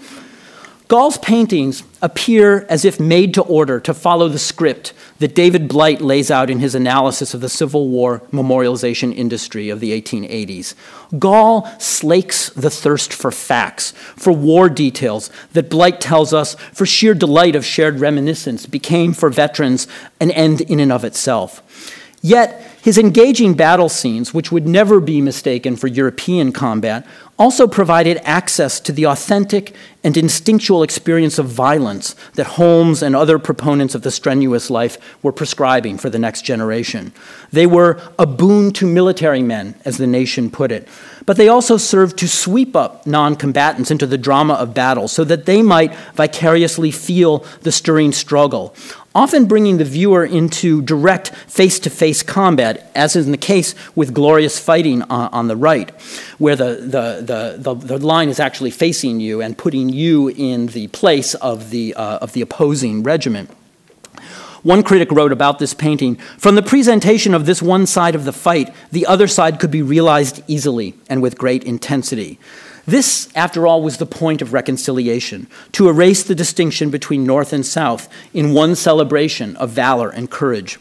Gall's paintings appear as if made to order to follow the script that David Blight lays out in his analysis of the Civil War memorialization industry of the 1880s. Gall slakes the thirst for facts, for war details that Blight tells us, for sheer delight of shared reminiscence, became for veterans an end in and of itself. Yet, his engaging battle scenes, which would never be mistaken for European combat, also provided access to the authentic and instinctual experience of violence that Holmes and other proponents of the strenuous life were prescribing for the next generation. They were a boon to military men, as the Nation put it, but they also served to sweep up non-combatants into the drama of battle so that they might vicariously feel the stirring struggle, often bringing the viewer into direct face-to-face combat, as is in the case with Glorious Fighting on the right, where the line is actually facing you and putting you in the place of the opposing regiment. One critic wrote about this painting, "From the presentation of this one side of the fight, the other side could be realized easily and with great intensity." This, after all, was the point of reconciliation, to erase the distinction between North and South in one celebration of valor and courage.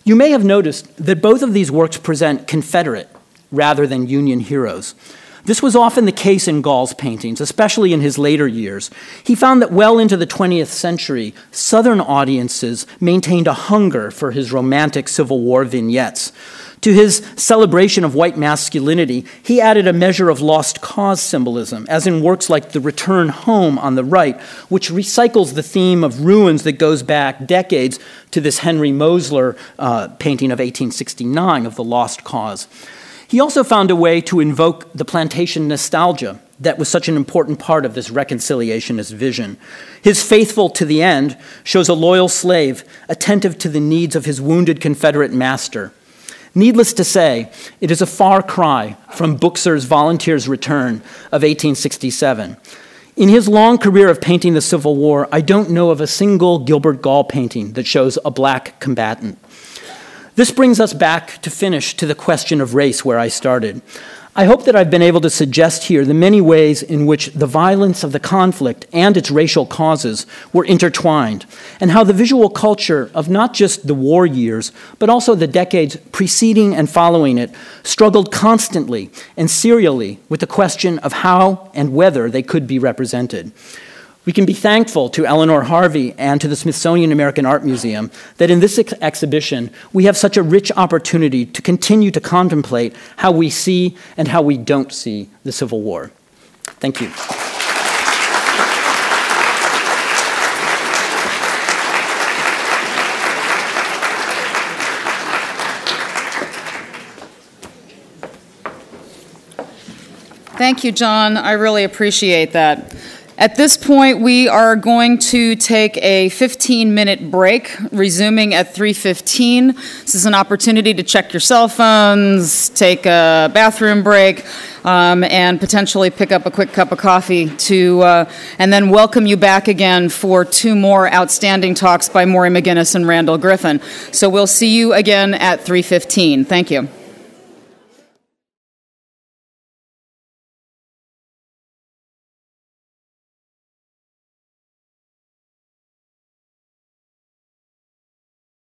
You may have noticed that both of these works present Confederate rather than Union heroes. This was often the case in Gall's paintings, especially in his later years. He found that well into the 20th century, Southern audiences maintained a hunger for his romantic Civil War vignettes. To his celebration of white masculinity, he added a measure of lost cause symbolism, as in works like The Return Home on the right, which recycles the theme of ruins that goes back decades to this Henry Mosler painting of 1869 of the Lost Cause. He also found a way to invoke the plantation nostalgia that was such an important part of this reconciliationist vision. His Faithful to the End shows a loyal slave attentive to the needs of his wounded Confederate master. Needless to say, it is a far cry from Buxer's Volunteer's Return of 1867. In his long career of painting the Civil War, I don't know of a single Gilbert Gall painting that shows a black combatant. This brings us back to finish to the question of race where I started. I hope that I've been able to suggest here the many ways in which the violence of the conflict and its racial causes were intertwined, and how the visual culture of not just the war years, but also the decades preceding and following it, struggled constantly and serially with the question of how and whether they could be represented. We can be thankful to Eleanor Harvey and to the Smithsonian American Art Museum that in this exhibition we have such a rich opportunity to continue to contemplate how we see and how we don't see the Civil War. Thank you. Thank you, John. I really appreciate that. At this point, we are going to take a 15-minute break, resuming at 3:15. This is an opportunity to check your cell phones, take a bathroom break, and potentially pick up a quick cup of coffee and then welcome you back again for two more outstanding talks by Maury McGinnis and Randall Griffin. So we'll see you again at 3:15. Thank you.